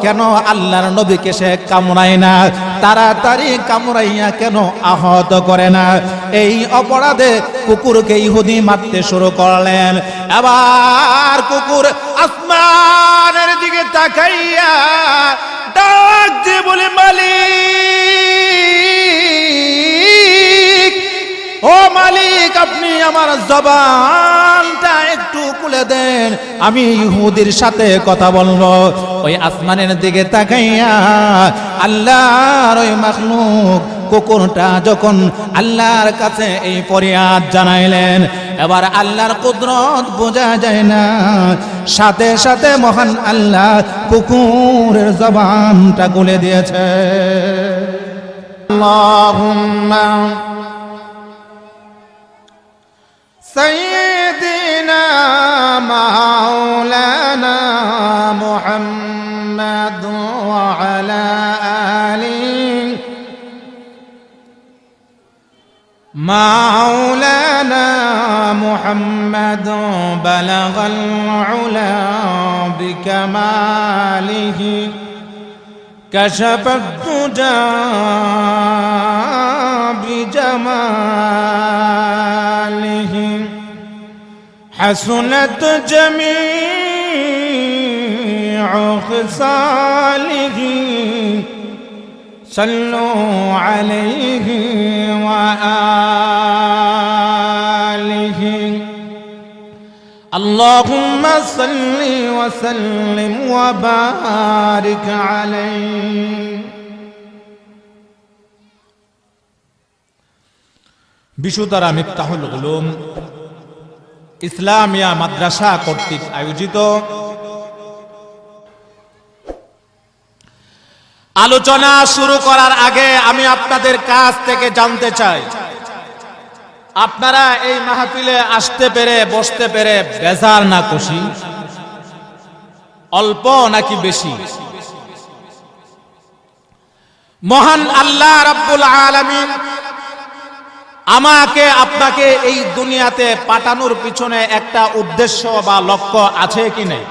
কেন আল্লাহর নবীকে সে কামড়ায় না, তাড়াতাড়ি কামড়াইয়া কেন আহত করে না? এই অপরাধে কুকুরকে ইহুদি মারতে শুরু করলেন। এবার কুকুর আসমানের দিকে তাকাইয়া ডাক দিয়ে বলে, মালিক, ও মালিক, আপনি আমার জবানটা একটু খুলে দেন, আমি ইহুদির সাথে কথা বলবো। ওই আসমানের দিকে তাকাইয়া আল্লাহর ওই মাখলুক কুকুরটা যখন আল্লাহর কাছে এই ফরিয়াদ জানাইলেন, এবার আল্লাহর কুদরত বোঝা যায় না, সাথে সাথে মহান আল্লাহ কুকুরের জবানটা খুলে দিয়েছে। আল্লাহুম্মা سيدنا مولانا محمد وعلى آله مولانا محمد بلغ العلا بكماله كشف الدجى بجماله حسنت جميع خصاله صلوا عليه وآله اللهم صل وسلم وبارك عليه। বিশুদ্ধারা মিফতাহুল উলুম ইসলামিয়া মাদ্রাসা কর্তৃক আয়োজিত আলোচনা শুরু করার আগে আমি আপনাদের কাছ থেকে জানতে চাই, আপনারা এই মাহফিলে আসতে পেরে বসতে পেরে বেজার না খুশি? অল্প নাকি বেশি? মহান আল্লাহ রাব্বুল আলামিন আমাকে আপনাকে এই দুনিয়াতে পাঠানোর পিছনে একটা উদ্দেশ্য বা লক্ষ্য আছে কি নেই?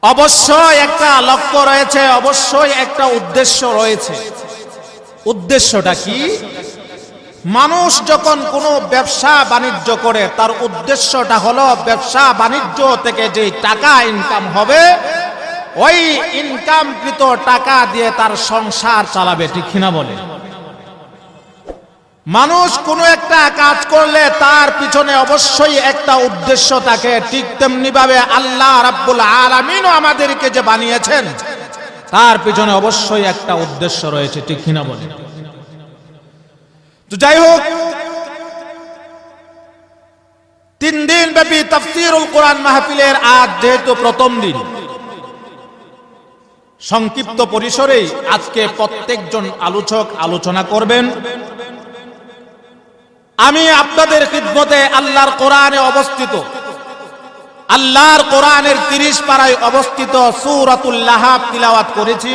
অবশ্যই একটা লক্ষ্য রয়েছে, অবশ্যই একটা উদ্দেশ্য রয়েছে। উদ্দেশ্যটা কি? মানুষ যখন কোনো ব্যবসা বাণিজ্য করে তার উদ্দেশ্যটা হলো ব্যবসা বাণিজ্য থেকে যে টাকা ইনকাম হবে ওই ইনকামকৃত টাকা দিয়ে তার সংসার চালাবে, ঠিক কিনা বলে? মানুষ কোনো একটা কাজ করলে তার পিছনে অবশ্যই একটা উদ্দেশ্য থাকে, ঠিক তেমনি ভাবে আল্লাহ রাব্বুল আলামিনও আমাদেরকে যে বানিয়েছেন তার পিছনে অবশ্যই একটা উদ্দেশ্য রয়েছে, ঠিক কিনা বলে? তো যাই হোক, 3 দিন ব্যাপী তাফসীরুল কোরআন মাহফিলের আজ যেহেতু প্রথম দিন, সংক্ষিপ্ত পরিসরেই আজকে প্রত্যেকজন আলোচক আলোচনা করবেন। আমি আপনাদের খিদমতে আল্লাহর কোরআনে অবস্থিত, আল্লাহর কোরআনের 30 পারায় অবস্থিত সূরাতুল লাহাব তিলাওয়াত করেছি।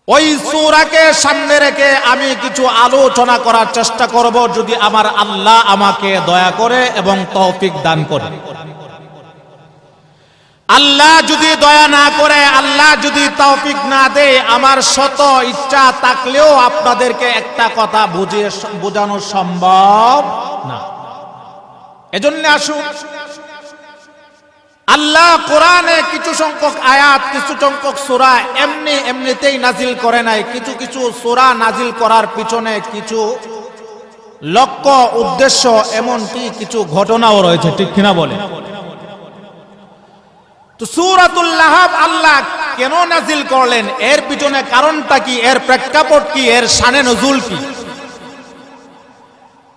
ওই সূরাকে সামনে রেখে আমি কিছু আলোচনা করার চেষ্টা করব, যদি আমার আল্লাহ আমাকে দয়া করে এবং তৌফিক দান করে। আল্লাহ যদি দয়া না করে, আল্লাহ যদি তৌফিক না দেয়, আমার শত ইচ্ছা থাকলেও আপনাদেরকে একটা কথা বোঝানো সম্ভব না। এজন্য আসুন, আল্লাহ কোরআনে কিছু সংখ্যক আয়াত, কিছু সংখ্যক সূরা এমনিতেই নাজিল করে নাই। কিছু কিছু সূরা নাজিল করার পিছনে কিছু লক্ষ্য, উদ্দেশ্য, এমনকি কিছু ঘটনাও রয়েছে, ঠিক কিনা বলে? তো সূরাতুল লাহাব আল্লাহ কেন নাজিল করলেন, এর পিছনে কারণটা কি, এর প্রেক্ষাপট কি, এর শানে নজুল কি?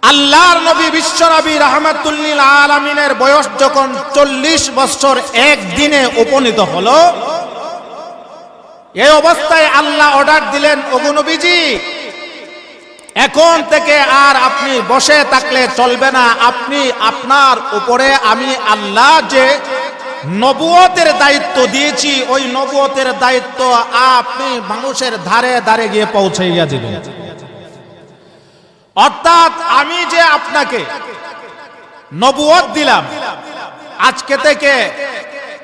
আল্লাহর নবী বিশ্ব নবী রাহমাতুল লিল আলামিনের বয়স যখন 40 বছর 1 দিনে উপনীত হলো, এই অবস্থায় আল্লাহ অর্ডার দিলেন, ওগো নবীজি, এখন থেকে আর আপনি বসে থাকলে চলবে না, আপনি আপনার উপরে আমি আল্লাহ যে নবুয়তের দায়িত্ব দিয়েছি, ওই নবুয়তের দায়িত্ব আপনি মানুষের ধারে ধারে গিয়ে পৌঁছাইয়া দিবেন। অর্থাৎ আমি যে আপনাকে নবুয়ত দিলাম, আজকে থেকে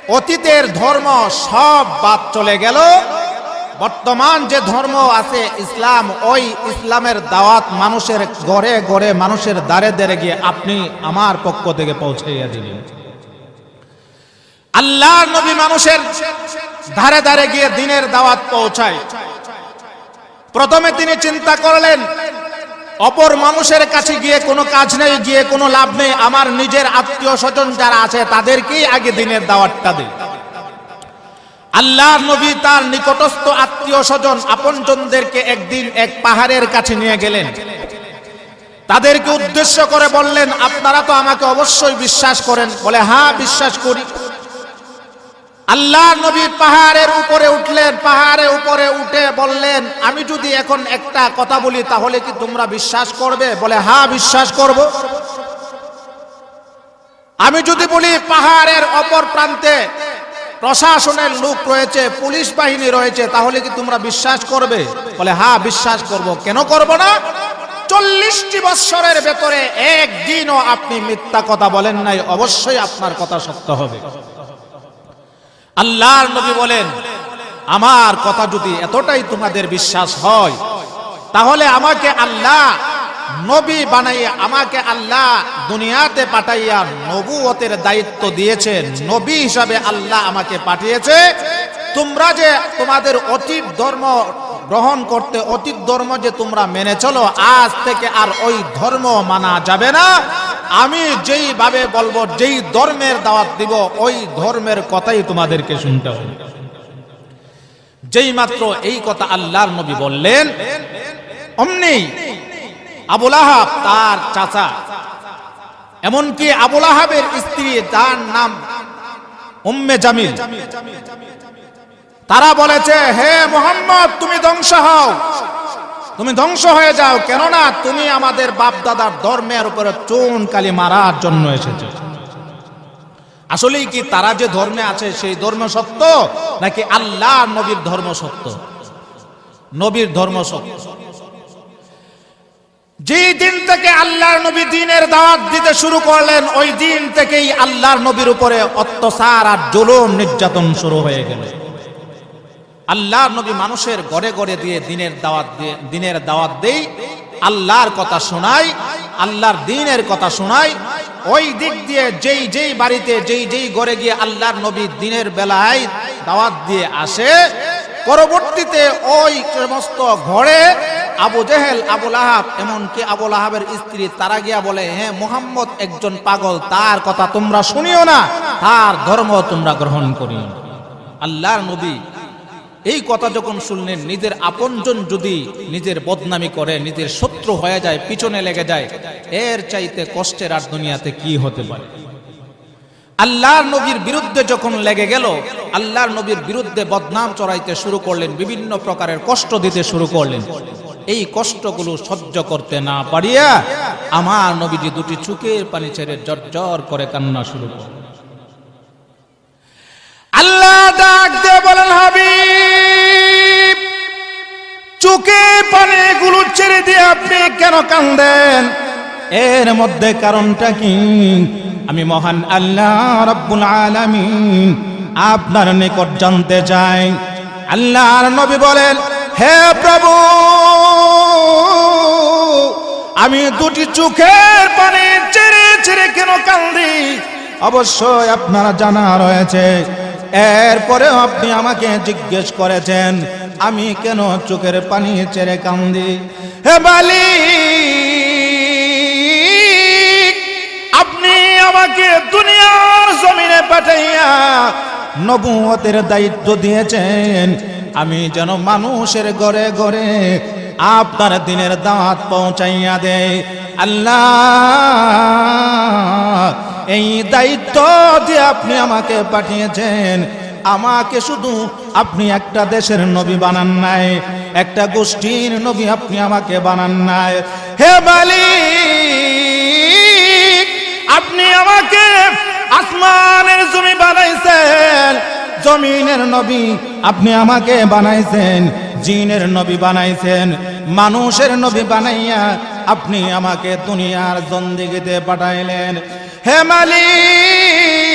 অতীতের ধর্ম সব বাদ চলে গেল, বর্তমান যে ধর্ম আছে ইসলাম, ওই ইসলামের দাওয়াত মানুষের ঘরে ঘরে, মানুষের দ্বারে দ্বারে গিয়ে আপনি আমার পক্ষ থেকে পৌঁছাইয়া দিলেন। আল্লাহর নবী মানুষের ধারে ধারে গিয়ে দ্বীনের দাওয়াত পৌঁছায়। প্রথমে তিনি চিন্তা করলেন অপর মানুষের কাছে গিয়ে কোনো কাজ নেই, গিয়ে কোনো লাভ নেই, আমার নিজের আত্মীয় স্বজন যারা আছে তাদেরকেই আগে দ্বীনের দাওয়াতটা দেই। আল্লাহর নবী তার নিকটস্থ আত্মীয় স্বজন আপনজনদেরকে একদিন এক পাহাড়ের কাছে নিয়ে গেলেন। তাদেরকে উদ্দেশ্য করে বললেন, আপনারা তো আমাকে অবশ্যই বিশ্বাস করেন? বলে, হ্যাঁ বিশ্বাস করি। আল্লাহর নবী পাহাড়ের উপরে উঠলেন। পাহাড়ের উপরে উঠে বললেন, আমি যদি এখন একটা কথা বলি তাহলে কি তোমরা বিশ্বাস করবে? বলে, হ্যাঁ বিশ্বাস করব। আমি যদি বলি পাহাড়ের অপর প্রান্তে প্রশাসনের লোক রয়েছে, পুলিশ বাহিনী রয়েছে, তাহলে কি তোমরা বিশ্বাস করবে? বলে, হ্যাঁ বিশ্বাস করব। কেন করব না? 40টি বৎসরের ভেতরে একদিনও আপনি মিথ্যা কথা বলেন নাই, অবশ্যই আপনার কথা সত্য হবে। আল্লাহর নবী বলেন, আমার কথা যদি এতটাই তোমাদের বিশ্বাস হয় তাহলে আমাকে আল্লাহ নবী বানাইয়া, আমাকে আল্লাহ দুনিয়াতে পাঠাইয়া নবুয়তের দায়িত্ব দিয়েছে, নবী হিসাবে আল্লাহ আমাকে পাঠিয়েছে। তোমরা যে তোমাদের অতীত ধর্ম গ্রহণ করতে, অতীত ধর্ম যে তোমরা মেনে চলো, আজ থেকে আর ওই ধর্ম মানা যাবে না। আমি যেইভাবে বলবো, যেই ধর্মের দাওয়াত দিব, ওই ধর্মের কথাই তোমাদেরকে শুনতে হবে। যেই মাত্র এই কথা আল্লাহর নবী বললেন, অমনি আবুল আহাব, তার চাচা, এমনকি আবুল আহাবের স্ত্রী, তার নাম উম্মে জামিল, তারা বলেছে, হে মুহাম্মদ তুমি ধ্বংস হও, তুমি ধ্বংস হয়ে যাও, কেননা তুমি আমাদের বাপ দাদার ধর্মের উপরে চুন কালি মারার জন্য এসেছো। আসলেই কি তারা যে ধর্মে আছে সেই ধর্ম সত্য, নাকি আল্লাহ নবীর ধর্ম সত্য? নবীর ধর্ম সত্য। যে দিন থেকে আল্লাহর নবী দ্বীনের দাওয়াত দিতে শুরু করলেন, ওই দিন থেকেই আল্লাহর নবীর উপরে অত্যাচার আর জুলুম নির্যাতন শুরু হয়ে গেল। আল্লাহর নবী মানুষের ঘরে ঘরে দিয়ে দ্বীনের দাওয়াত দেই, আল্লাহর কথা শোনাই, আল্লাহর দ্বীনের কথা শোনাই। ওই দিক দিয়ে যেই যেই বাড়িতে, যেই যেই ঘরে গিয়ে আল্লাহর নবী দ্বীনের বেলায় দাওয়াত দিয়ে আসে, পরবর্তীতে ওই সমস্ত ঘরে আবু জেহেল, আবুল আহাব, এমনকি আবুল আহাবের স্ত্রী, তারা গিয়া বলে, হ্যাঁ মুহাম্মদ একজন পাগল, তার কথা তোমরা শুনিও না, তার ধর্ম তোমরা গ্রহণ করিও না। আল্লাহর নবী এই কথা যখন শুনলেন, নিজের আপনজন যদি নিজের বদনামি করে, নিজের শত্রু হয়ে যায়, পিছনে লেগে যায়, এর চাইতে কষ্টের আর দুনিয়াতে কি হতে পারে? আল্লাহর নবীর বিরুদ্ধে যখন লেগে গেল, আল্লাহর নবীর বিরুদ্ধে বদনাম চড়াইতে শুরু করলেন, বিভিন্ন প্রকারের কষ্ট দিতে শুরু করলেন। এই কষ্টগুলো সহ্য করতে না পারিয়া আমার নবীজি দুটি চোখের পানি ছেড়ে জর্জর করে কান্না শুরু করলেন। আল্লাহ ডাক দিয়ে বলেন, হাবিব, চোখের পানিগুলো ছেড়ে দিয়ে আপনি কেন কান্দেন? এর মধ্যে কারণটা কি? আমি মহান আল্লাহ রাব্বুল আলামিন আপনার নিকট জানতে চাই। আল্লাহর নবী বলেন, হে প্রভু, আমি দুটি চোখের পানি ছেড়ে ছেড়ে কেন কান্দি? অবশ্যই আপনারা জানা রয়েছে। এরপরেও আপনি আমাকে জিজ্ঞেস করেছেন আমি কেন চোখের পানি ছেড়ে কান্দি। হে মালিক, আপনি আমাকে দুনিয়ার জমিনে পাঠাইয়া নবুয়তের দায়িত্ব দিয়েছেন, আমি যেন মানুষের ঘরে ঘরে আপনার দ্বীনের দাওয়াত পৌঁছাইয়া দেয়। আল্লাহ, এই দায়িত্ব দিয়ে আপনি আমাকে পাঠিয়েছেন। আমাকে শুধু আপনি একটা দেশের নবী বানান নাই, একটা গোষ্ঠীর নবী আপনি আমাকে বানান নাই। হে মালিক, আপনি আমাকে আসমানের জমি বানাইছেন, জমিনের নবী আপনি আমাকে বানাইছেন, জিনের নবী বানাইছেন, মানুষের নবী বানাইয়া আপনি আমাকে দুনিয়ার জিন্দেগিতে পাঠাইলেন। হে মালিক,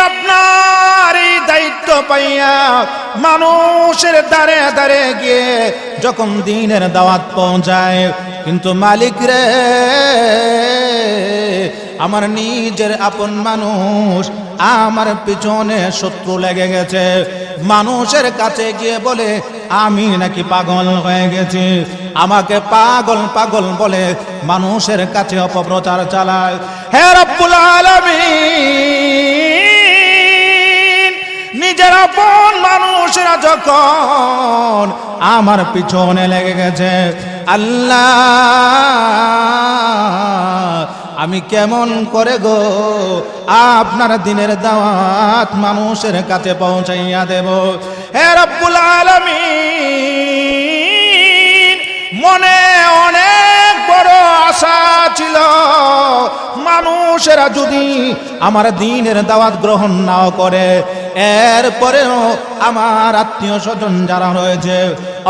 আপনার এই দায়িত্ব পাইয়া মানুষের দ্বারে দ্বারে গিয়ে যখন দ্বীনের দাওয়াত পৌঁছায়, কিন্তু মালিক রে, আমার নিজের আপন মানুষ আমার পিছনে শত্রু লেগে গেছে। মানুষের কাছে গিয়ে বলে আমি নাকি পাগল হয়ে গেছি, আমাকে পাগল পাগল বলে মানুষের কাছে অপপ্রচার চালায়। হে রব্বুল আলামিন, নিজের আপন মানুষরা যখন আমার পিছনে লেগে গেছে, আল্লাহ আমি কেমন করে গো আপনার দিনের দাওয়াত মানুষের কাছে পৌঁছাইয়া দেব? হে রব্বুল আলামিন, মনে অনেক বড় আশা ছিল, মানুষেরা যদি আমার দিনের দাওয়াত গ্রহণ নাও করে, এরপরেও আমার আত্মীয় স্বজন যারা রয়েছে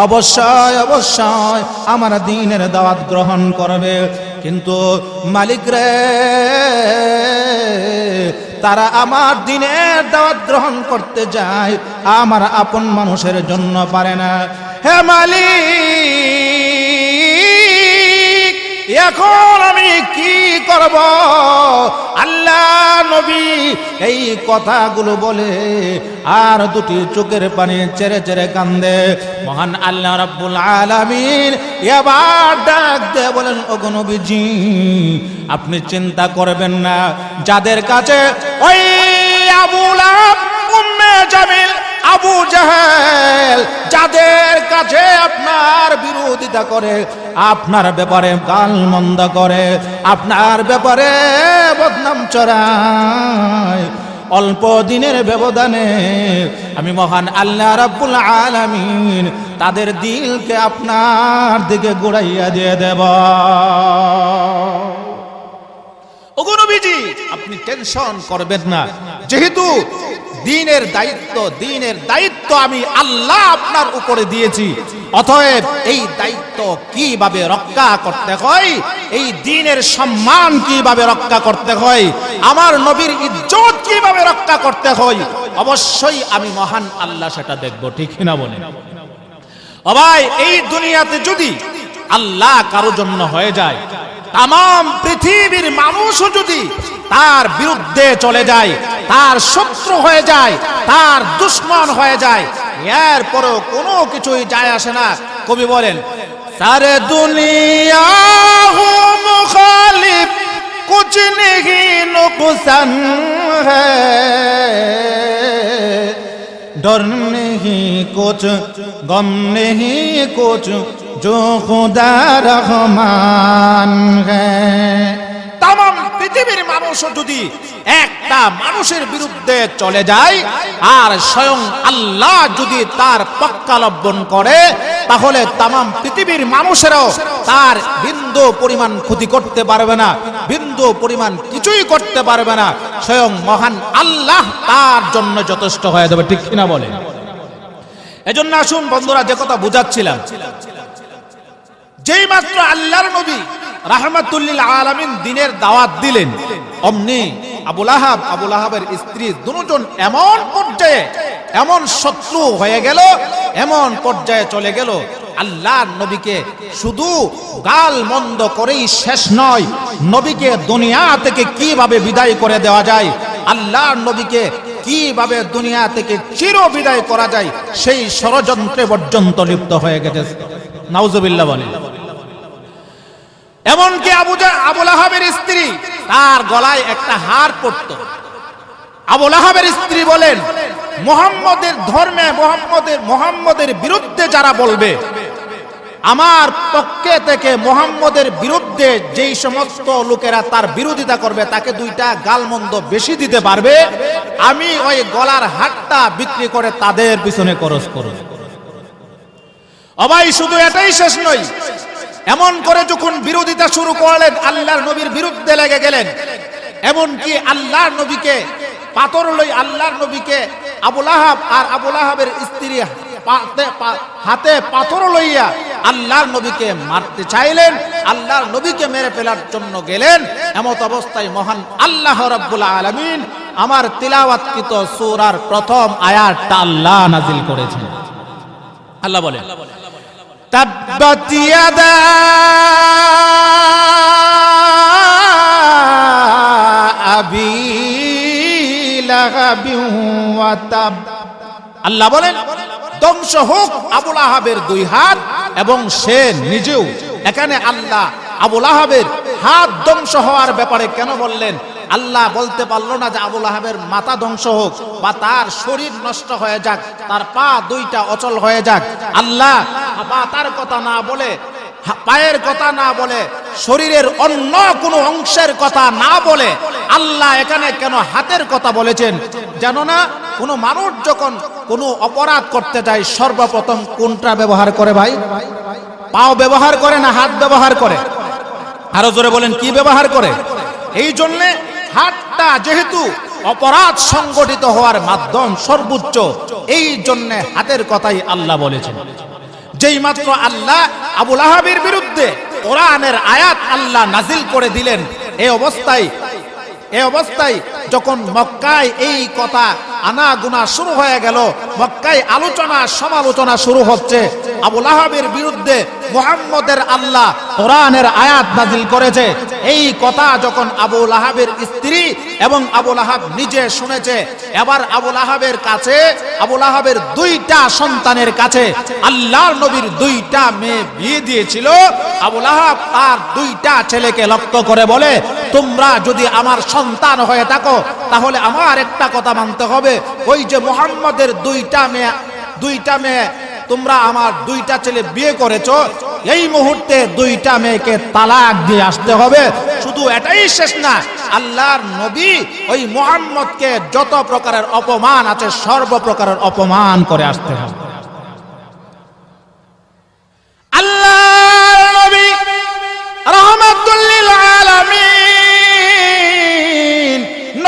অবশ্যই অবশ্যই আমার দিনের দাওয়াত গ্রহণ করবে। কিন্তু মালিক রে, তারা আমার দিনের দাওয়াত গ্রহণ করতে যায়, আমার আপন মানুষের জন্য পারে না। হে মালিক, এখন আমি কি করব? আল্লাহ নবী এই কথাগুলো বলে আর দুটি চোখের পানি চেরে চেরে কান্দে। মহান আল্লাহ রাব্বুল আলামিন এবার ডাক দিয়ে বলেন, ওগো নবীজি, আপনি চিন্তা করবেন না, যাদের কাছে ওই আবু লাহাব, উম্মে জামিল, আবু জাহেল যাদের কাছে আপনার বিরোধিতা করে, আপনার ব্যাপারে গালমন্দ করে, আপনার ব্যাপারে বদনাম ছড়ায়, অল্প দিনের ব্যবধানে আমি মহান আল্লাহ রাব্বুল আলামিন তাদের দিলকে আপনার দিকে ঘুরাইয়া দিয়ে দেব। ওগো নবীজি, আপনি টেনশন করবেন না, যেহেতু দ্বীনের দায়িত্ব আমি আল্লাহ আপনার উপরে দিয়েছি, অতএব এই দায়িত্ব কিভাবে রক্ষা করতে হয়, এই দ্বীনের সম্মান কিভাবে রক্ষা করতে হয়, আমার নবীর ইজ্জত কিভাবে রক্ষা করতে হয়, অবশ্যই আমি মহান আল্লাহ সেটা দেখব। ঠিক না বলেন? ও ভাই, এই দুনিয়াতে যদি আল্লাহ কারো জন্য হয়ে যায়, তাম পৃথিবীর মানুষও যদি তার বিরুদ্ধে চলে যায়, তার শত্রু হয়ে যায়, তার দুশ্মন হয়ে যায়, এরপরও কোনো কিছুই যায় আসে না। কবি বলেন, সারে দুনিয়া হো মুখালিফ কুছ নেহি নুকসান হ্যায়, डर नहीं कुछ गम नहीं कुछ जो खुदा रहमान है। तमाम পৃথিবীর মানুষ যদি একটা মানুষের বিরুদ্ধে চলে যায় আর স্বয়ং আল্লাহ যদি তার পক্ষাবলম্বন করে, তাহলে तमाम পৃথিবীর মানুষেরাও তার বিন্দু পরিমাণ ক্ষতি করতে পারবে না, বিন্দু পরিমাণ কিছুই করতে পারবে না, স্বয়ং মহান আল্লাহ তার জন্য যথেষ্ট হয়ে যাবে। ঠিক কিনা বলেন? এজন্য আসুন বন্ধুরা, যে কথা বুঝাচ্ছিলাম, যেই মাত্র আল্লাহর নবী রাহমাতুল লিল আলামিন দ্বীনের দাওয়াত দিলেন, অমনি আবু লাহাবের স্ত্রী দুজন এমন পর্যায়ে, এমন শত্রু হয়ে গেল, এমন পর্যায়ে চলে গেল, আল্লাহর নবীকে শুধু গাল মন্দ করেই শেষ নয়, নবীকে দুনিয়া থেকে কিভাবে বিদায় করে দেওয়া যায়, আল্লাহর নবীকে কিভাবে দুনিয়া থেকে চির বিদায় করা যায়, সেই ষড়যন্ত্রে পর্যন্ত লিপ্ত হয়ে গেছে। নাউজুবিল্লাহ বলেন। এমনকি আবু লাহাবের স্ত্রী, তার গলায় একটা হার পড়তো। আবু লাহাবের স্ত্রী বলেন, মুহাম্মদের ধর্মে, মুহাম্মদের বিরুদ্ধে যারা বলবে, আমার পক্ষে থেকে মুহাম্মদের বিরুদ্ধে যেই সমস্ত লোকেরা তার বিরোধিতা করবে, তাকে দুইটা গালমন্দ বেশি দিতে পারবে, আমি ওই গলার হারটা বিক্রি করে তাদের পিছনে খরচ করব। অবাই শুধু এটাই শেষ নয়, এমন করে যখন বিরোধিতা শুরু করলেন, আল্লাহর নবীর বিরুদ্ধে লেগে গেলেন, এমনকি আল্লাহর নবীকে পাথর লই, আল্লাহর নবীকে আবু লাহাব আর আবু লাহাবের স্ত্রী হাতে পাথর লইয়া আল্লাহর নবীকে মারতে চাইলেন, আল্লাহর নবীকে মেরে ফেলার জন্য গেলেন। এমত অবস্থায় মহান আল্লাহ রাব্বুল আলামিন আমার তিলাওয়াতকৃত সূরার প্রথম আয়াতটা আল্লাহ নাজিল করেছেন। আল্লাহ বলেন তাব্বাত ইয়াদা আবি লাহাবিন ওয়া তাব। আল্লাহ বলেন ধ্বংস হোক আবু লাহাবের দুই হাত এবং সে নিজেও। এখানে আল্লাহ আবু লাহাবের হাত ধ্বংস হওয়ার ব্যাপারে কেন বললেন? আল্লাহ বলতে পারলো না যে আবু লাহাবের মাথা ধ্বংস হোক বা তার শরীর নষ্ট হয়ে যাক, তার পা দুইটা অচল হয়ে যাক। আল্লাহ তার কথা না বলে, পায়ের কথা না বলে, শরীরের অন্য কোনো অংশের কথা না বলে আল্লাহ এখানে কেন হাতের কথা বলেছেন? জানো না, কোনো মানুষ যখন কোনো অপরাধ করতে যায় সর্বপ্রথম কোনটা ব্যবহার করে ভাই? পাও ব্যবহার করে না হাত ব্যবহার করে? আরো জোরে বলেন, কি ব্যবহার করে? এই জন্য হাতটা যেহেতু অপরাধ সংগঠিত হওয়ার মাধ্যম সর্বোচ্চ, এই জন্য হাতের কথাই আল্লাহ বলেছেন। যেই মাত্র আল্লাহ আবু লাহাবের বিরুদ্ধে কোরআনের আয়াত আল্লাহ নাজিল করে দিলেন, এই অবস্থায় যখন মক্কায় এই কথা আনাগুনা শুরু হয়ে গেল, মক্কায় আলোচনা সমালোচনা শুরু হচ্ছে, আবু লাহাবের বিরুদ্ধে মুহাম্মদের আল্লাহ কোরআনের আয়াত নাজিল করেছে। এই কথা যখন আবু লাহাবের স্ত্রী এবং আবু লাহাব নিজে শুনেছে, এবার আবু লাহাবের কাছে, আবু লাহাবের দুইটা সন্তানের কাছে আল্লাহর নবীর দুইটা মেয়ে বিয়ে দিয়েছিল। আবু লাহাব তার দুইটা ছেলেকে লক্ষ্য করে বলে, তোমরা যদি আমার সন্তান হয়ে থাকো তাহলে আমার একটা কথা মানতে হবে, ওই যে মুহাম্মদের দুইটা মেয়ে তোমরা আমার দুইটা ছেলে বিয়ে করেছো, এই মুহূর্তে দুইটা মেয়েকে তালাক দিয়ে আসতে হবে। শুধু এটাই শেষ না, আল্লাহর নবী ওই মুহাম্মদকে যত প্রকারের অপমান আছে সর্বপ্রকারের অপমান করে আসতে হবে। আল্লাহর নবী রাহমাতুল লিল আলামিন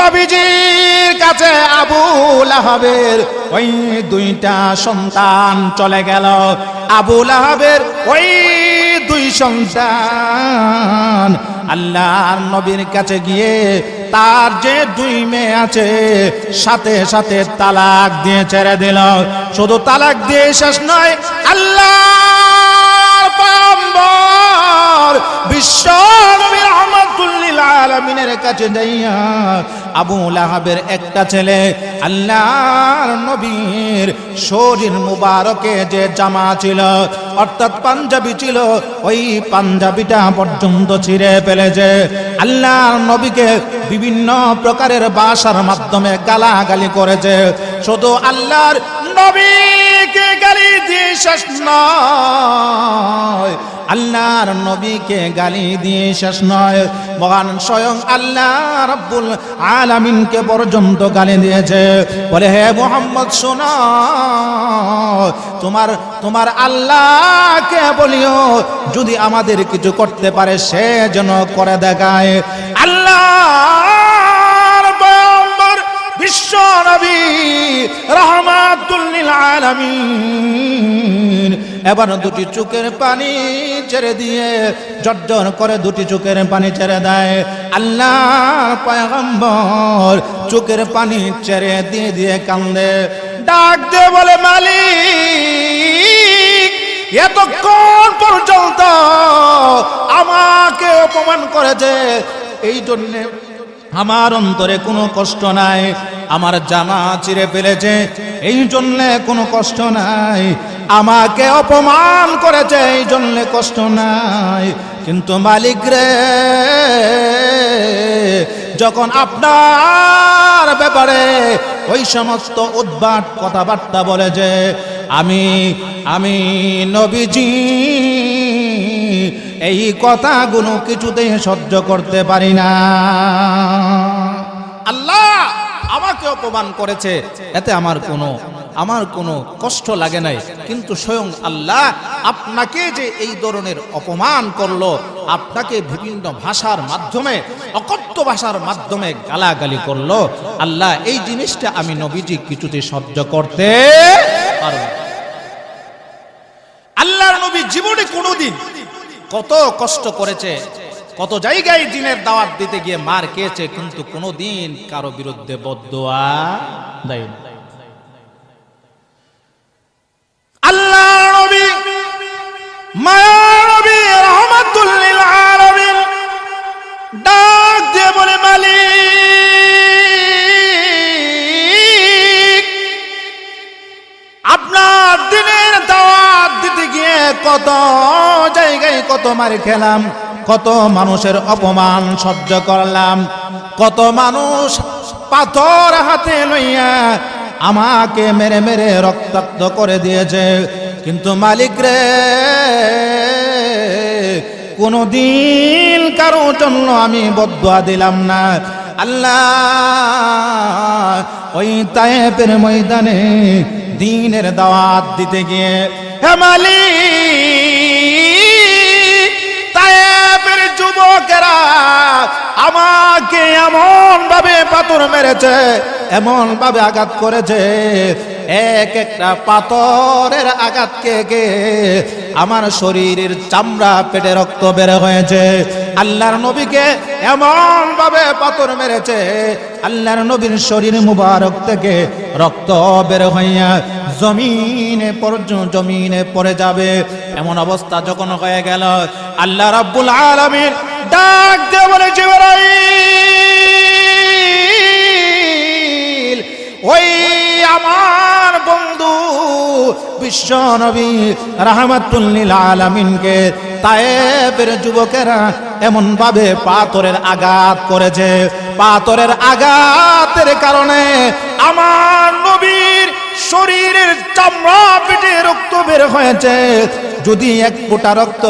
নবীজির কাছে আবু লাহাবের ওই দুইটা সন্তান চলে গেল। আবু লাহাবের ওই দুই সন্তান আল্লাহর নবীর কাছে গিয়ে তার যে দুই মেয়ে আছে সাথে সাথে তালাক দিয়ে ছেড়ে দিল। শুধু তালাক দিয়ে শেষ নয়, আল্লাহর পয়গম্বর বিশ্ব নবী রাহমাতুল লিল আলামিনের কাছে যাইয়া আবু লাহাবের একটা ছেলে আল্লাহর নবীর শরীর মুবারকে যে জামা ছিল অর্থাৎ পাঞ্জাবি ছিল, ওই পাঞ্জাবিটা পর্যন্ত ছিঁড়ে ফেলেছে। আল্লাহর নবীকে বিভিন্ন প্রকারের ভাষার মাধ্যমে গালাগালি করেছে। শুধু আল্লাহর নবীকে গালি দিয়ে শেষ নয়, আল্লাহর নবীকে গালি দিয়ে শেষ নয়, মহান স্বয়ং আল্লাহ রাব্বুল আলামিনকে পর্যন্ত গালি দিয়েছে। বলে, হে মুহাম্মদ শোনো, তোমার আল্লাহকে বলিও যদি আমাদের কিছু করতে পারে সে যেন করে দেখায়। আল্লাহর পয়গম্বর বিশ্ব নবী রাহমাতুল লিল আলামিন এবার দুটি চোখের পানি ছেড়ে দিয়ে জর্জর করে দুটি চোখের পানি ছেড়ে দেয়। আল্লাহর পয়গম্বর চোখের পানি ছেড়ে দিয়ে দিয়ে কান্দে, ডাক দিয়ে বলে, মালিক এতক্ষণ পর্যন্ত আমাকে অপমান করেছে, এই জন্য আমার অন্তরে কোনো কষ্ট নাই। আমার জামা চিরে ফেলেছে, এই জন্য কোনো কষ্ট নাই। আমাকে অপমান করেছে, এই জন্য কষ্ট নাই। কিন্তু মালিক রে, যখন আপনার ব্যাপারে ওই সমস্ত উদ্ভট কথাবার্তা বলে যে আমি নবীজি এই কথাগুলো কিছুতেই সহ্য করতে পারি না। আল্লাহ আমাকে অপমান করেছে, এতে আমার কোনো কষ্ট লাগে নাই, কিন্তু স্বয়ং আল্লাহ আপনাকে যে এই ধরনের অপমান করলো, আপনাকে বিভিন্ন ভাষার মাধ্যমে, অকথ্য ভাষার মাধ্যমে গালাগালি করলো, আল্লাহ এই জিনিসটা আমি নবীজি কিছুতে সহ্য করতে পারবো। আল্লাহর নবী জীবনে কোনোদিন কত কষ্ট করেছে কত জায়গায় দ্বীনের দাওয়াত দিতে গিয়ে মার খেয়েছে, কিন্তু কোনোদিন কারো বিরুদ্ধে বদদুয়া দেয়নি। আল্লাহর নবী মায়ার নবী রাহমাতুল লিল আলামিন ডাক দিয়ে বলে, মালিক আপনার দ্বীনের দাওয়াত দিতে গিয়ে কত জায়গায় কত মার খেলাম, কত মানুষের অপমান সহ্য করলাম, কত মানুষ পাথর হাতে লইয়া আমাকে মেরে মেরে রক্তাক্ত করে দিয়েছে, কিন্তু মালিক রে কোনদিন কারো জন্য আমি বদদুয়া দিলাম না। আল্লাহ ওই তায়েফের ময়দানে দ্বীনের দাওয়াত দিতে গিয়ে, হে মালিক তায়েফের যুবকেরা আমাকে এমন ভাবে পাথর মেরেছে, এমন ভাবে আঘাত করেছে, এক একটা পাথরের আঘাত কে আমার শরীরের চামড়া পেটে রক্ত বের হয়েছে। আল্লাহর নবীকে এমন ভাবে পাথর মেরেছে, আল্লাহর নবীর শরীর মুবারক থেকে রক্ত বের হইয়া জমিনে পড়ে যাবে। এমন অবস্থা যখন হয়ে গেল, আল্লাহ রাব্বুল আলামিন ডাক দিয়ে বলে, জিবরাইল ওই আমার বন্ধু বিশ্ব নবী রাহমাতুল লিল আলামিনকে তায়েফের যুবকেরা এমন ভাবে পাথরের আঘাত করেছে, পাথরের আঘাতের কারণে আমার নবীর শরীরের চামড়া পেটে রক্ত বের হয়েছে। যদি এক ফোঁটা রক্ত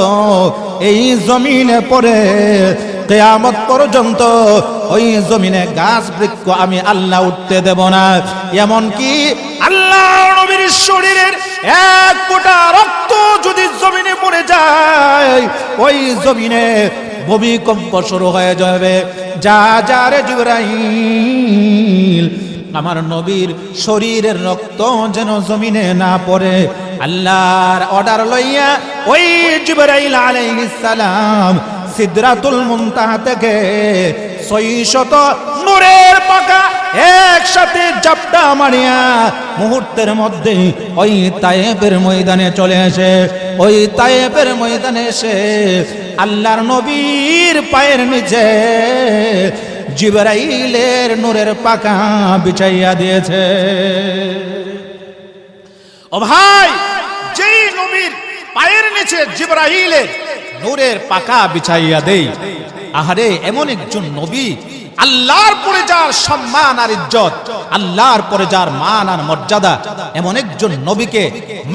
এই জমিনে পড়ে কিয়ামত পর্যন্ত ওই জমিনে গাছ বৃক্ষ আমি আল্লাহ উঠতে দেব না। এমন কি আল্লাহ নবীর শরীরের এক ফোঁটা রক্ত যদি জমিনে পড়ে যায়, ওই জমিনে ভূমিকম্প শুরু হয়ে যাবে। যা রে জিবরাইল আমার নবীর শরীরের রক্ত যেন জমিনে না পড়ে। আল্লাহর অর্ডার লইয়া ওই জিবরাইল আলাইহিস সালাম সিদরাতুল মুনতাহা থেকে 600 নূরের পাকা একসাথে জাপটা মারিয়া মুহূর্তের মধ্যে ওই তায়েফের ময়দানে চলে আসে। ওই তায়েফের ময়দানে এসে আল্লাহর নবীর পায়ের নিচে জিবরাইলের নূরের পাকা বিছাইয়া দিয়েছে। ও ভাই, যেই নবীর পায়ের নিচে জিবরাইলের নূরের পাকা বিছাইয়া দেই, আহারে এমন একজন নবী, আল্লাহর পরে যার সম্মান আর ইজ্জত, আল্লাহর পরে যার মান আর মর্যাদা, এমন একজন নবীকে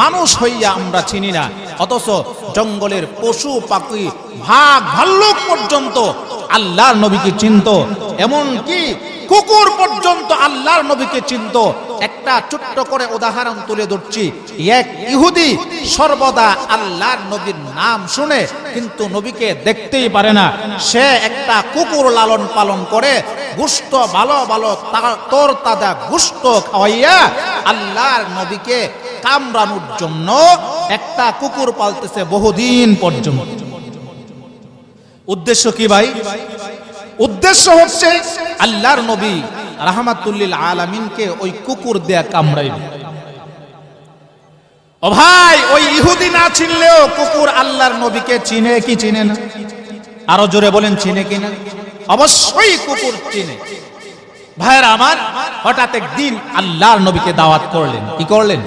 মানুষ হইয়া আমরা চিনি না, অথচ জঙ্গলের পশু পাখি ভাগ ভাল্লুক পর্যন্ত আল্লাহর নবীকে চিনত, এমন কি কুকুর পর্যন্ত আল্লাহর নবীকে চিনত। একটা ছোট্ট করে উদাহরণ তুলে ধরছি। এক ইহুদি সর্বদা আল্লাহর নবীর নাম শুনে কিন্তু নবীকে দেখতেই পারে না। সে একটা কুকুর লালন পালন করে গোশত ভালো ভালো তোর তাজা গোশত খাওয়াইয়া আল্লাহর নবীকে কামড়ানোর জন্য একটা কুকুর পালতেছে বহুদিন পর্যন্ত। উদ্দেশ্য কি ভাই? উদ্দেশ্য হচ্ছে আল্লাহর নবী রাহমাতুল লিল আলামিনকে ওই কুকুর দেয়া কামড়াইবে। ও ভাই, ওই ইহুদি না চিনলেও কুকুর আল্লাহর নবীকে চিনে কি চিনে না? আরো জোরে বলেন, চিনে কিনা? অবশ্যই কুকুর চিনে। ভাইরা আমার, হঠাৎ একদিন আল্লাহর নবীকে দাওয়াত করলেন। কি করলেন?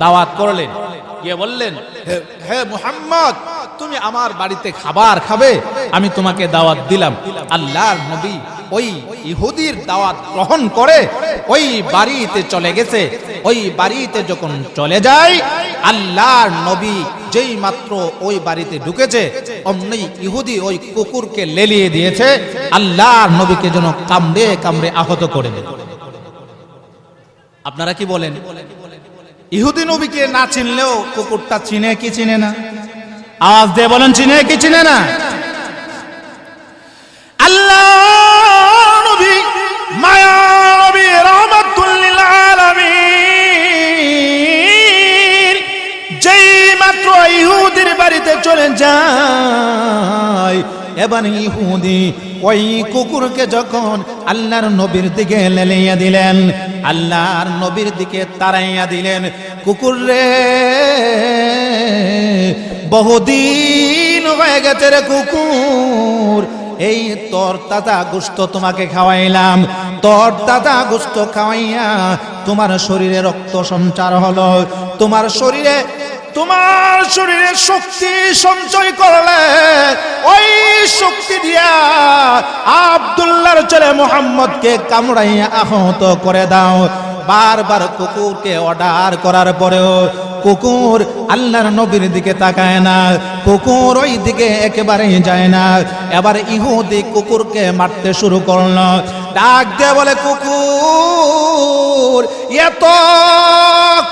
দাওয়াত করলেন। গিয়ে বললেন, হে মুহাম্মদ, তুমি আমার বাড়িতে খাবার খাবে, আমি তোমাকে দাওয়াত দিলাম। আল্লাহর নবী ওই ইহুদির দাওয়াত গ্রহণ করে ওই বাড়িতে চলে গেছে। ওই বাড়িতে যখন চলে যায়, আল্লাহর নবী যেই মাত্র ওই বাড়িতে ঢুকেছে, অমনি ইহুদি ওই কুকুরকে লেলিয়ে দিয়েছে, আল্লাহর নবীকে যেন কামড়ে কামড়ে আহত করে দেয়। আপনারা কি বলেন? ইহুদি নবীকে না চিনলেও কুকুরটা চিনে কি চিনে না? আওয়াজ দিয়ে বলেন, চিনে কি চিনে না? আল্লাহ নবী মায়া নবী রাহমাতুল লিল আলামিন যেই মাত্র ইহুদির বাড়িতে চলে যায়, এবার ইহুদি ওই কুকুরকে যখন আল্লাহর নবীর দিকে লেলিয়ে দিলেন, আল্লাহর নবীর দিকে তাড়াইয়া দিলেন, কুকুর রে বহুদিন হয়ে গেছে রে কুকুর, এই তোর তাজা গোশত তোমাকে খাওয়াইলাম, তোর তাজা গোশত খাওয়াইয়া তোমার শরীরে রক্ত সঞ্চার হলো, তোমার শরীরে শক্তি সঞ্চয় করলে ওই শক্তি দিয়া আব্দুল্লাহর ছেলে মুহাম্মদকে কামড়াইয়া আহত করে দাও। বারবার কুকুরকে অর্ডার করার পরেও কুকুর আল্লাহর নবীর দিকে তাকায় না, কুকুর ওই দিকে একেবারেই যায় না। এবার ইহুদি কুকুরকে মারতে শুরু করলো, ডাক দিয়ে বলে, কুকুর এত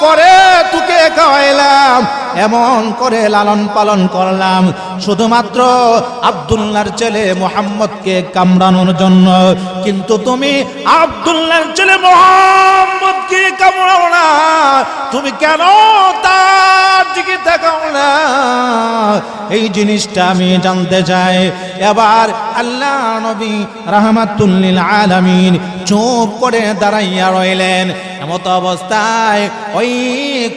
করে তোকে খাওয়াইলাম, এমন করে লালন পালন করলাম শুধুমাত্র আব্দুল্লাহর ছেলে মুহাম্মদকে কামড়ানোর জন্য, কিন্তু তুমি আব্দুল্লাহর ছেলে মুহাম্মদকে কামড়াও না, তুমি কেন তার দিকে তাকাও না? এই জিনিসটা আমি জানতে চাই। এবার আল্লাহ নবী রাহমাতুল লিল আলামিন চুপ করে দাঁড়াইয়া রইলেন। এমত অবস্থায় ওই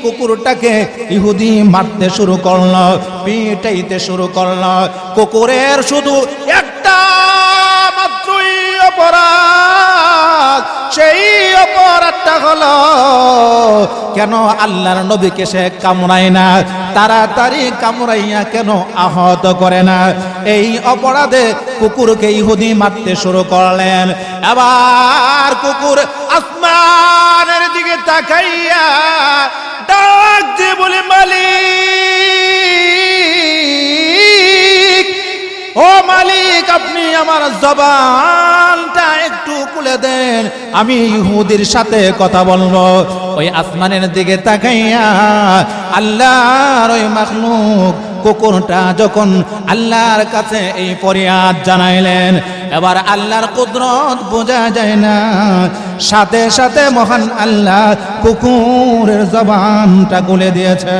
কুকুরটাকে ইহুদি মারতে শুরু করলো, পিটাইতে শুরু করলো। কুকুরের শুধু একটা মাত্রই অপরাধ, সেই অপরাধটা হলো কেন আল্লাহর নবীকে সে কামড়ায় না, তাড়াতাড়ি কামড়াইয়া কেন আহত করে না। এই অপরাধে কুকুরকে ইহুদি মারতে শুরু করলেন। আবার কুকুর আসমানের দিকে তাকাইয়া ডাক দিয়ে বলে, মালিক, ও মালিক, আপনি আমার জবানটা একটু খুলে দেন, আমি ইহুদির সাথে কথা বলবো। ওই আসমানের দিকে তাকাইয়া আল্লাহর ওই মাখলুক কুকুরটা যখন আল্লাহর কাছে এই ফরিয়াদ জানাইলেন, এবার আল্লাহর কুদরত বোঝা যায় না, সাথে সাথে মহান আল্লাহ কুকুরের জবানটা খুলে দিয়েছে।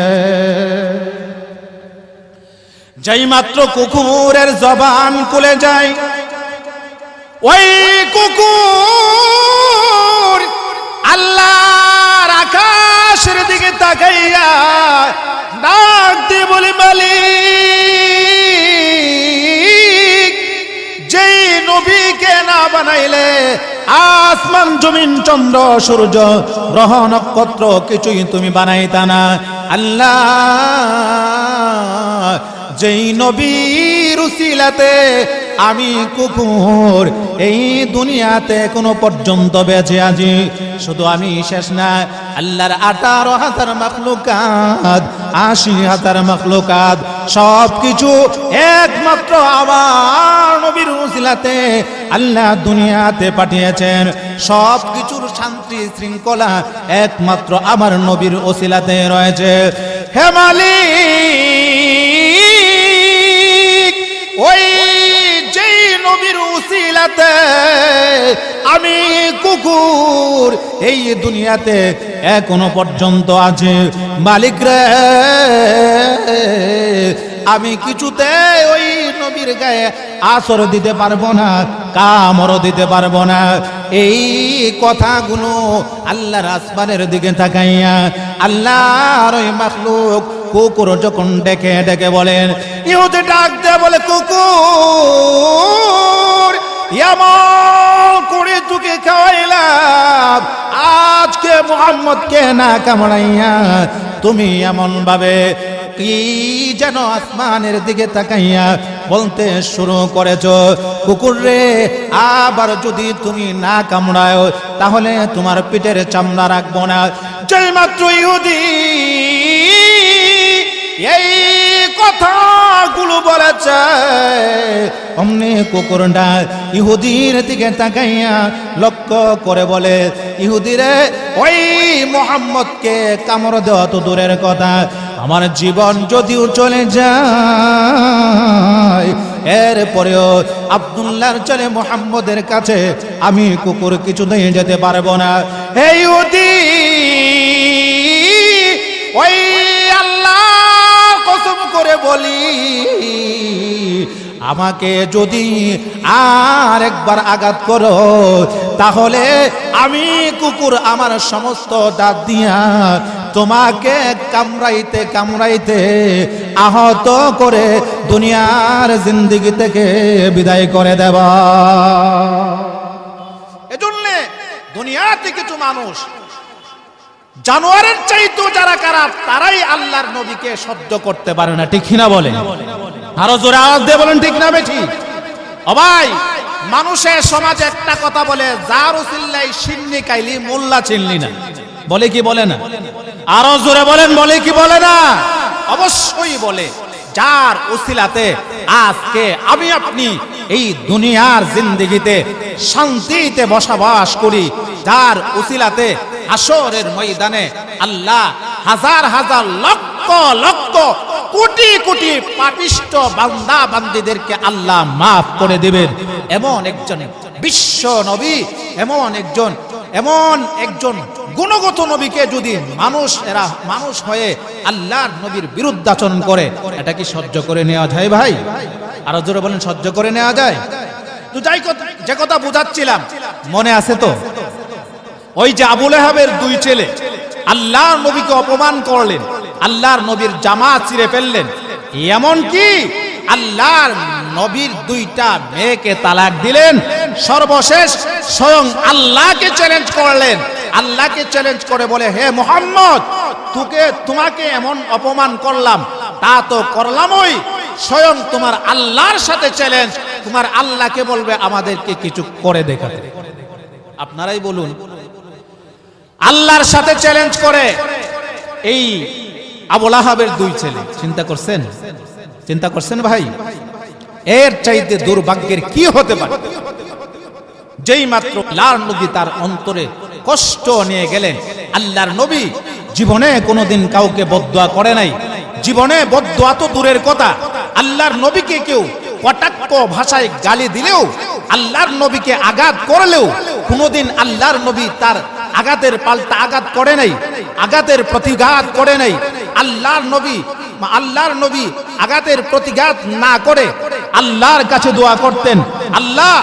যেই মাত্র কুকুরের জবান খুলে যায়, ওই কুকুর আল্লাহর আকাশের দিকে তাকাইয়া ডাক দিয়ে বলে, মালিক, যেই নবীকে না বানাইলে আসমান জমিন চন্দ্র সূর্য গ্রহ নক্ষত্র কিছুই তুমি বানাইতা না। আল্লাহ, যেই নবীর উসিলাতে আমি কুকুর এই দুনিয়াতে কোনো পর্যন্ত বেঁচে আছি, শুধু আমি শেষ না, আল্লাহর 18,000 মাখলুকাত, 80,000 মাখলুকাত সব কিছু একমাত্র আমার নবীর উসিলাতে আল্লাহ দুনিয়াতে পাঠিয়েছেন। সব কিছুর শান্তি শৃঙ্খলা একমাত্র আমার নবীর উসিলাতে রয়েছে। হে মালিক, ওই যেই নবীর উসিলাতে আমি কুকুর এই দুনিয়াতে এখনো পর্যন্ত আছে, মালিক রে, আমি কিছুতে ওই নবীর গায়ে আসর দিতে পারবো না, কামড় দিতে পারবো না। এই কথাগুলো আল্লাহর আসমানের দিকে তাকাইয়া আল্লাহর ওই মাখলুক কুকুর যখন ডেকে ডেকে বলেন, ইহুদি ডাক দিয়ে বলে, কুকুর এমন করে তোকে খাওয়াইলাম, আজকে মুহাম্মদকে না কামড়াইয়া তুমি এমন ভাবে কি যেন আসমানের দিকে তাকাইয়া বলতে শুরু করেছ, কুকুর রে, আবার যদি তুমি না কামড়াও তাহলে তোমার পিঠের চামড়া রাখবো না। যেই মাত্র ইহুদি এই কথাগুলো বলেছে, অমনি কুকুরটা ইহুদির দিকে তাকাইয়া লক্ষ্য করে বলে, ইহুদিরে, ওই মুহাম্মদকে কামড় দেওয়া তো দূরের কথা, আমার জীবন যদিও চলে যায় এরপরেও আব্দুল্লাহর ছেলে মুহাম্মদের কাছে আমি কুকুর কিছুতেই যেতে পারবো না। হে ইহুদি, ওই আল্লাহ কসম করে বলি, আমাকে যদি আর একবার আঘাত করো তাহলে আমি কুকুর আমার সমস্ত দাঁত দিয়া তোমাকে কামড়াইতে কামড়াইতে আহত করে দুনিয়ার জিন্দেগি থেকে বিদায় করে দেব। এজন্য দুনিয়াতে কিছু মানুষ জানোয়ারের চাইতেও যারা খারাপ তারাই আল্লাহর নবীকে সহ্য করতে পারে না, ঠিক না বলেন? আরো জোরে আওয়াজ দিয়ে বলেন ঠিক না বেঠি? ও ভাই, মানুষের সমাজে একটা কথা বলে, যার উসিল্লাই সিন্নি কাইলি মোল্লা চিনলি না, বলে কি বলে না? আরো জোরে বলেন, বলে কি বলে না? অবশ্যই বলে। যার উসিলাতে আজকে আমি আপনি এই দুনিয়ার জিন্দেগিতে শান্তিতে বসবাস করি, যার উসিলাতে হাসরের ময়দানে আল্লাহ হাজার হাজার লক্ষ লক্ষ কোটি কোটি পাপিষ্ঠ বান্দা বান্দীদেরকে আল্লাহ মাফ করে দিবেন, এমন একজন বিশ্ব নবী, এমন একজন গুণগত নবীকে যদি মানুষ হয়ে আল্লাহর নবীর বিরুদ্ধাচরণ করে, এটা কি সহ্য করে নেওয়া যায় ভাই? আরো জোরে বলেন, সহ্য করে নেওয়া যায়? তো যাই যে কথা বুঝাচ্ছিলাম মনে আছে তো? ওই যে আবু লাহাবের দুই ছেলে আল্লাহর নবীকে অপমান করলেন, আল্লাহর নবীর জামা ছিঁড়ে ফেললেন, এমন কি আল্লাহর নবীর দুইটা মেয়েকে তালাক দিলেন, সর্বশেষ স্বয়ং আল্লাহকে চ্যালেঞ্জ করলেন। আল্লাহকে চ্যালেঞ্জ করে বলে, হে মুহাম্মদ, তোমাকে এমন অপমান করলাম, তা তো করলামই, স্বয়ং তোমার আল্লাহর সাথে চ্যালেঞ্জ, তোমার আল্লাহকে বলবে আমাদেরকে কিছু করে দেখাতে। আপনারাই বলুন, আল্লাহর সাথে চ্যালেঞ্জ করে এই আবু লাহাবের দুই ছেলে। চিন্তা করছেন ভাই? এর চাইতে দুর্ভাগ্যের কি হতে পারে? যেই মাত্র আল্লাহর নবী তার অন্তরে কষ্ট নিয়ে গেলেন, আল্লাহর নবী জীবনে কোনোদিন কাউকে বদদুয়া করে নাই। জীবনে বদদুয়া তো দূরের কথা, আল্লাহর নবীকে কেউ কটাক্ষ ভাষায় গালি দিলেও, আল্লাহর নবীকে আঘাত করলেও কোনোদিন আল্লাহর নবী তার আঘাতের পাল্টা আঘাত করে নাই, আঘাতের প্রতিঘাত করে নাই। আল্লাহর নবী আঘাতের প্রতিঘাত না করে আল্লাহর কাছে দোয়া করতেন, আল্লাহ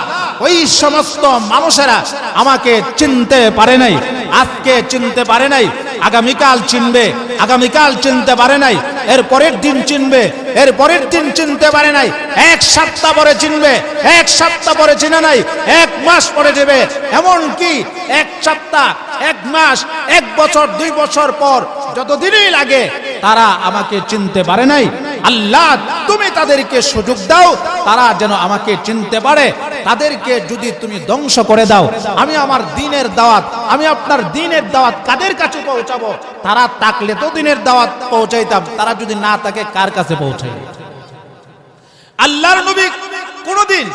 ওই সমস্ত মানুষেরা আমাকে চিনতে পারে নাই, আজকে চিনতে পারে নাই, আগামীকাল চিনবে, আগামীকাল চিনতে পারে নাই, এর পরের দিন চিনবে, এর পরের দিন চিনতে পারে নাই, এক সপ্তাহ পরে চিনবে, এক সপ্তাহ পরে চিনে নাই, এক মাস পরে যাবে, এমন কি এক সপ্তাহ, এক মাস, এক বছর, 2 বছর পর যতদিনই লাগে তারা আমাকে চিনতে পারে নাই। আল্লাহ তুমি তাদেরকে সুযোগ দাও, তারা যেন আমাকে চিনতে পারে। তাদেরকে যদি তুমি ধ্বংস করে দাও, আমি আমার দ্বীনের দাওয়াত, আমি আপনার দ্বীনের দাওয়াত কাদের কাছে পৌঁছাবো? তারা থাকলে তো দ্বীনের দাওয়াত পৌঁছাইতাম, তারা যদি না থাকে কার কাছে পৌঁছাই? আল্লাহর নবী কোনদিন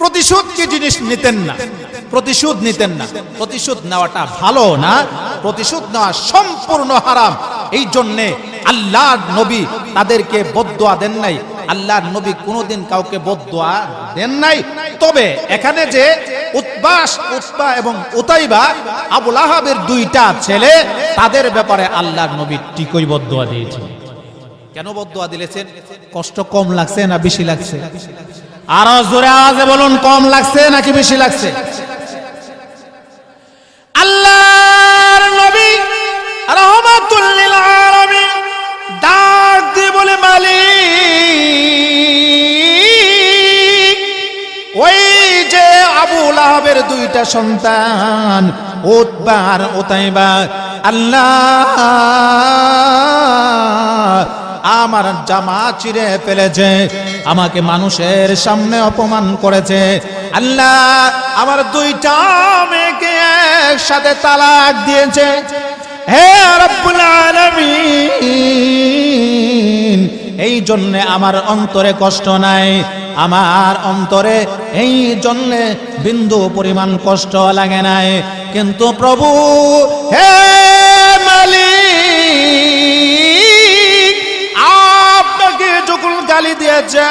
প্রতিশোধ কি জিনিস নিতেন না, প্রতিশোধ নিতেন না। প্রতিশোধ নেওয়াটা ভালো না, প্রতিশোধ নেওয়া সম্পূর্ণ হারাম। এই জন্যে আল্লাহর নবী তাদেরকে বদদুয়া দেন নাই, আল্লাহর নবী কোনোদিন কাউকে বদদুয়া দেন নাই। তবে এখানে যে উতবা এবং উতাইবা আবু লাহাবের দুইটা ছেলে, তাদের ব্যাপারে আল্লাহর নবী ঠিকই বদদুয়া দিয়েছেন। কেন বদদুয়া দিয়েছেন? কষ্ট কম লাগছে না বেশি লাগছে? আরো জোরে আওয়াজে বলুন, কম লাগছে নাকি বেশি লাগছে? আল্লাহর নবী রাহমাতুল লিল আলামিন ডাক দিয়ে বলে, মালিক, ওই যে আবু লাহাবের দুইটা সন্তান উতবা আর উতাইবা, আল্লাহ আমার জামা চিরে ফেলেছে, আমাকে মানুষের সামনে অপমান করেছে, আল্লাহ আমার দুইটা মেয়েকে একসাথে তালাক দিয়েছে। হে রব্বুল আলামিন, এই জন্য আমার অন্তরে কষ্ট নাই, আমার অন্তরে এই জন্য বিন্দু পরিমাণ কষ্ট লাগে নাই। কিন্তু প্রভু, হে মালিক, আপনাকে যখন গালি দিয়েছে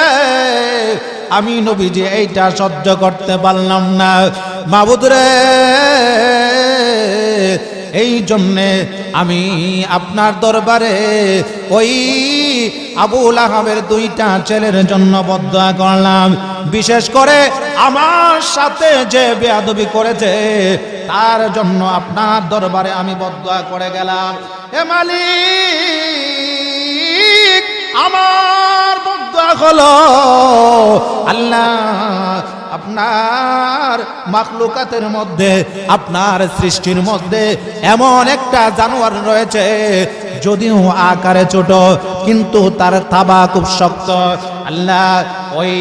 আমি নবীজি এইটা সহ্য করতে পারলাম না। মাবুদ রে, এই জন্যে আমি আপনার দরবারে ওই আবু লাহাবের দুইটা ছেলের জন্য বদদোয়া করলাম, বিশেষ করে আমার সাথে যে বেয়াদবি করেছে তার জন্য আপনার দরবারে আমি বদদোয়া করে গেলাম। হে মালিক, আমার বদদোয়া হলো আল্লাহ আপনার মাখলুকাতের মধ্যে, আপনার সৃষ্টির মধ্যে এমন একটা জানোয়ার রয়েছে, যদিও আকারে ছোট কিন্তু তার থাবা খুব শক্ত। আল্লাহ, ওই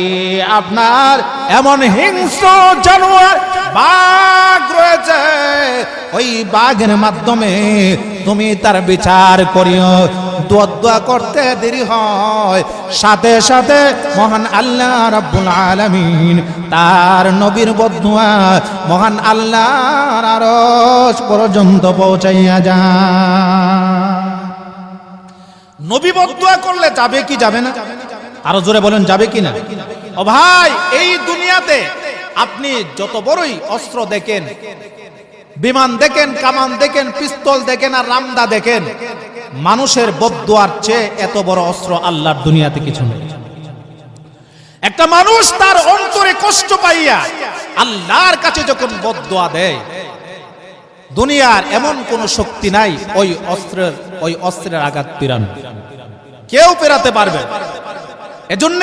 আপনার এমন হিংস্র জানোয়ার বাঘ রয়েছে, ওই বাঘের মাধ্যমে তুমি তার বিচার করিও। দোয়া করতে দেরি হয়, সাথে সাথে মহান আল্লাহ রাব্বুল আলামিন তার নবীর বদদোয়া মহান আল্লাহর আরশ পর্যন্ত পৌঁছাইয়া যায়। নবী বদদোয়া করলে যাবে কি যাবে না? আরো জোরে বলেন, যাবে কি না? ও ভাই, এই দুনিয়াতে আপনি যত বড়ই অস্ত্র দেখেন, বিমান দেখেন, কামান দেখেন, পিস্তল দেখেন আর রামদা দেখেন, মানুষের বদদোয়ার চেয়ে এত বড় অস্ত্র আল্লাহর দুনিয়াতে কিছু নেই। একটা মানুষ তার অন্তরে কষ্ট পাইয়া আল্লাহর কাছে যখন বদদোয়া দেয়, দুনিয়ার এমন কোন শক্তি নাই ওই অস্ত্রের আঘাত পেরানো, কেউ পেরাতে পারবে। এজন্য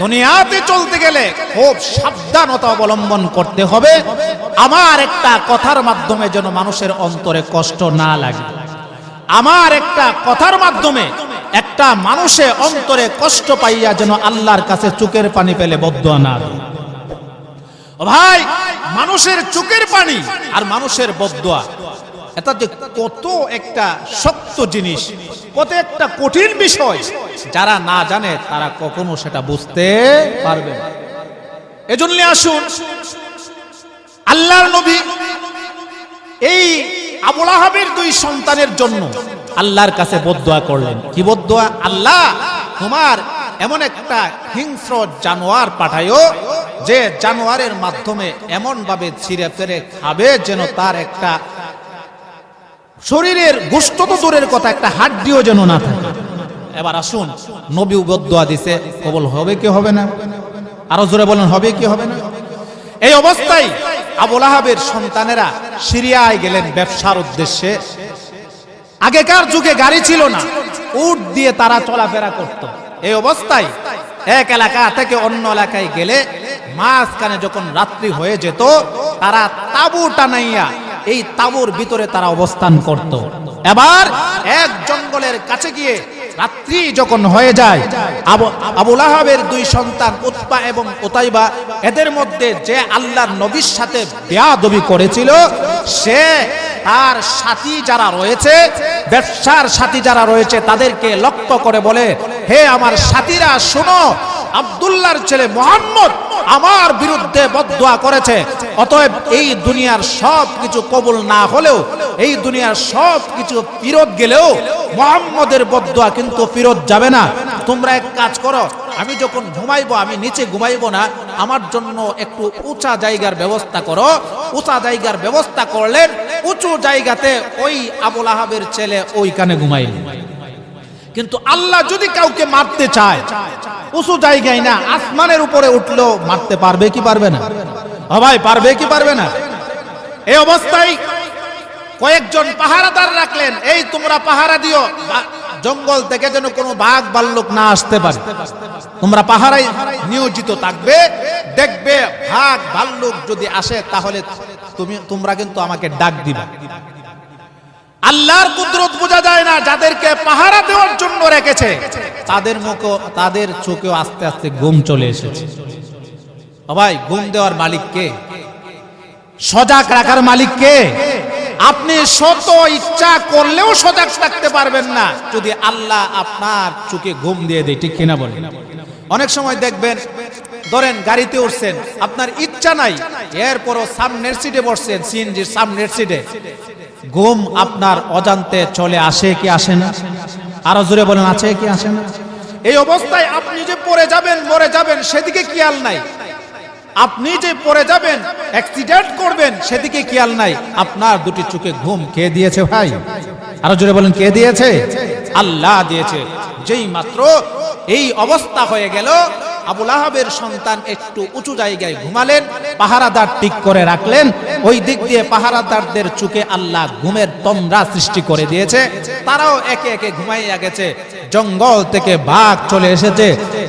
দুনিয়াতে চলতে গেলে খুব সাবধানতা অবলম্বন করতে হবে। আমার একটা কথার মাধ্যমে যেন মানুষের অন্তরে কষ্ট না লাগে, আমার একটা কথার মাধ্যমে একটা মানুষের অন্তরে কষ্ট পাইয়া যেন আল্লাহর কাছে চোখের পানি পেলে বদদোয়া না দেয়। ভাই, মানুষের চোখের পানি আর মানুষের বদদোয়া, এটা যে কত একটা শক্ত জিনিস, কত একটা কঠিন বিষয়, যারা না জানে তারা কখনো সেটা বুঝতে পারবে না। এজন্য আসুন, আল্লাহর নবী এই আবু লাহাবের দুই সন্তানের জন্য আল্লাহর কাছে বদদোয়া করলেন। কি বদদোয়া? আল্লাহ, তোমার এমন একটা হিংস্র জানোয়ার পাঠায়ো, যে জানোয়ারের মাধ্যমে এমন ভাবে ছিঁড়ে ফেরে খাবে যেন তার একটা শরীরের গোশত তো দূরের কথা, একটা হাড্ডিও যেন না থাকে। এবার আসুন, নবী বদদোয়া দিছে, কবুল হবে কি হবে না? আরো জোরে বলেন, হবে কি হবে না? এই অবস্থায় আবু লাহাবের সন্তানেরা সিরিয়ায় গেলেন ব্যবসার উদ্দেশ্যে। আগেকার যুগে গাড়ি ছিল না, উট দিয়ে তারা চলাফেরা করত। এই অবস্থায় এক এলাকা থেকে অন্য এলাকায় গেলে মাঝখানে যখন রাত্রি হয়ে যেত, তারা তাঁবু টানাইয়া এই তাঁবুর ভিতরে তারা অবস্থান করত। এবার এক জঙ্গলের কাছে গিয়ে রাত্রি যখন হয়ে যায়, আবু লাহাবের দুই সন্তান উতবা এবং উতাইবা, এদের মধ্যে যে আল্লাহর নবীর সাথে বেয়াদবি করেছিল, সে তার সাথী যারা রয়েছে, ব্যবসার সাথী যারা রয়েছে, তাদেরকে লক্ষ্য করে বলে, হে আমার সাথীরা শোনো, আব্দুল্লাহর ছেলে মুহাম্মদ আমার বিরুদ্ধে বদদোয়া করেছে, অতএব এই দুনিয়ার সব কিছু কবুল না হলেও, এই দুনিয়ার সব কিছু ফিরত গেলেও মুহাম্মদের বদদোয়া কিন্তু ফিরত যাবে না। তোমরা এক কাজ করো, আমি যখন ঘুমাইবো আমি নিচে ঘুমাইবো না, আমার জন্য একটু উঁচা জায়গার ব্যবস্থা করো। উঁচা জায়গার ব্যবস্থা করলেন, উঁচু জায়গাতে ওই আবু লাহাবের ছেলে ওইখানে ঘুমাইল। কিন্তু আল্লাহ যদি কাউকে মারতে চায়, উঁচু জায়গায় না, আসমানের উপরে উঠলেও মারতে পারবে কি পারবে না? ভাই, পারবে কি পারবে না? এই অবস্থায় কয়েকজন পাহারাদার রাখলেন, এই তোমরা পাহারা দিও, জঙ্গল থেকে যেন কোনো বাঘ ভাল্লুক না আসতে পারে, তোমরা পাহারায় নিয়োজিত থাকবে। দেখবে বাঘ ভাল্লুক যদি আসে তাহলে তোমরা কিন্তু আমাকে ডাক দিবে। আল্লাহর কুদরত বোঝা যায় না, যাদেরকে পাহারা দেওয়ার জন্য রেখেছে তাদের চোখেও আস্তে আস্তে ঘুম চলে এসেছে। ভাই, ঘুম দেওয়ার মালিক কে? সজাগ রাখার মালিক কে? আপনি শত ইচ্ছা করলেও সজাগ থাকতে পারবেন না যদি আল্লাহ আপনার চোখে ঘুম দিয়ে দেয়, ঠিক কিনা বলেন? অনেক সময় দেখবেন, ধরেন গাড়িতে উঠছেন, আপনার ইচ্ছা নাই, এরপরও সামনের সিটে বসছেন, সিএনজির সামনের সিটে, ঘুম আপনার অজান্তে চলে আসে কি আসে না? আরো জোরে বলেন, আছে কি আসে না? এই অবস্থায় আপনি যে পড়ে যাবেন, মরে যাবেন, সেদিকে খেয়াল নাই। আপনি যে পড়ে যাবেন, অ্যাক্সিডেন্ট করবেন, সেদিকে খেয়াল নাই। আপনার দুটি চোখে ঘুম কে দিয়েছে ভাই? আরো জোরে বলেন, কে দিয়েছে? আল্লাহ দিয়েছে। যেই মাত্র এই অবস্থা হয়ে গেল, আবু লাহাবের সন্তান একটু উঁচু জায়গায় ঘুমালেন, পাহারাদার ঠিক করে রাখলেন। ওই দিক দিয়ে পাহারাদারদের চোখে আল্লাহ ঘুমের তন্দ্রা সৃষ্টি করে দিয়েছে, তারাও একে একে ঘুমাইয়া গেছে। জঙ্গল থেকে বাঘ চলে এসেছে,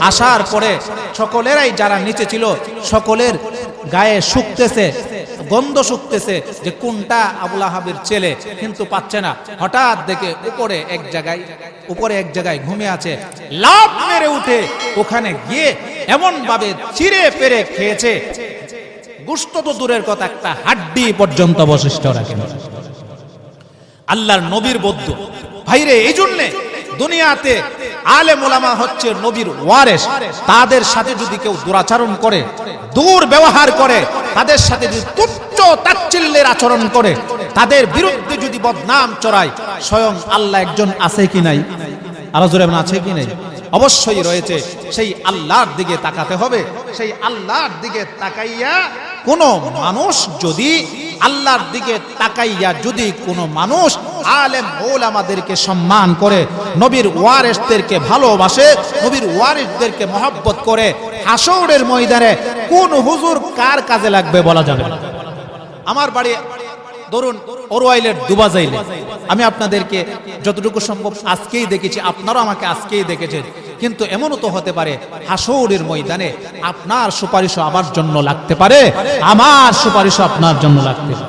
আসার পরে সকলেরাই যারা নিচে ছিল সকলের গায়ে শুকতেছে, গন্ধ শুকতেছে যে কোনটা আবু লাহাবের ছেলে, কিন্তু পাচ্ছে না। হঠাৎ দেখে উপরে এক জায়গায় ঘুমিয়ে আছে, লাফ মেরে উঠে ওখানে গিয়ে এমন ভাবে চিরে পেরে খেয়েছে, গোশত তো দূরের কথা, একটা হাড্ডি পর্যন্ত অবশিষ্ট রাখেন। আল্লাহর নবীর বদ্ধ ভাইরে, এই জন্যে দুনিয়াতে আলেম ওলামা হচ্ছে নবীর ওয়ারেস। তাদের সাথে যদি কেউ দুরাচরণ করে, দুর্ব্যবহার করে, তাদের সাথে যদি তুচ্ছ তাচ্ছিল্যের আচরণ করে, তাদের বিরুদ্ধে যদি বদনাম চড়ায়, স্বয়ং আল্লাহ একজন আছে কি নাই? আরো জোরে আছে কি নাই? অবশ্যই রয়েছে। সেই আল্লাহর দিকে তাকাতে হবে। সেই আল্লাহর দিকে তাকাইয়া কোন মানুষ যদি আল্লাহর দিকে তাকাইয়া যদি কোন মানুষ আলেম ওলামাদেরকে সম্মান করে, নবীর ওয়ারিসদেরকে ভালোবাসে, নবীর ওয়ারিসদেরকে মহব্বত করে, হাসরের ময়দানে কোন হুজুর কার কাজে লাগবে বলা যাবে না। আমার বাড়ি ধরুন ওরওয়াইলের দুবাজাইলে, আমি আপনাদেরকে যতটুকু সম্ভব আজকেই দেখেছি, আপনারাও আমাকে আজকেই দেখেছেন, কিন্তু এমনও তো হতে পারে হাসরের ময়দানে আপনার সুপারিশও আমার জন্য লাগতে পারে, আমার সুপারিশও আপনার জন্য লাগতে পারে।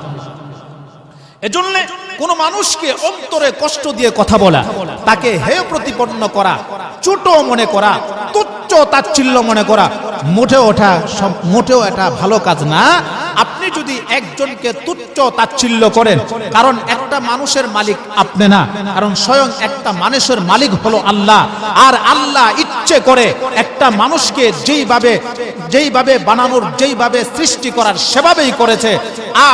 এজন্য কোন মানুষকে অন্তরে কষ্ট দিয়ে কথা বলা, তাকে হেয় প্রতিপন্ন করা, ছোট মনে করা, তুচ্ছ তাচ্ছিল্য মনে করা মোটেও এটা ভালো কাজ না। আপনি যদি একজনকে তুচ্ছ তাচ্ছিল্য করেন, কারণ একটা মানুষের মালিক আপনি না, কারণ স্বয়ং একটা মানুষের মালিক হলো আল্লাহ। আর আল্লাহ ইচ্ছে করে একটা মানুষকে যেইভাবে বানানোর, যেইভাবে সৃষ্টি করার সেভাবেই করেছে।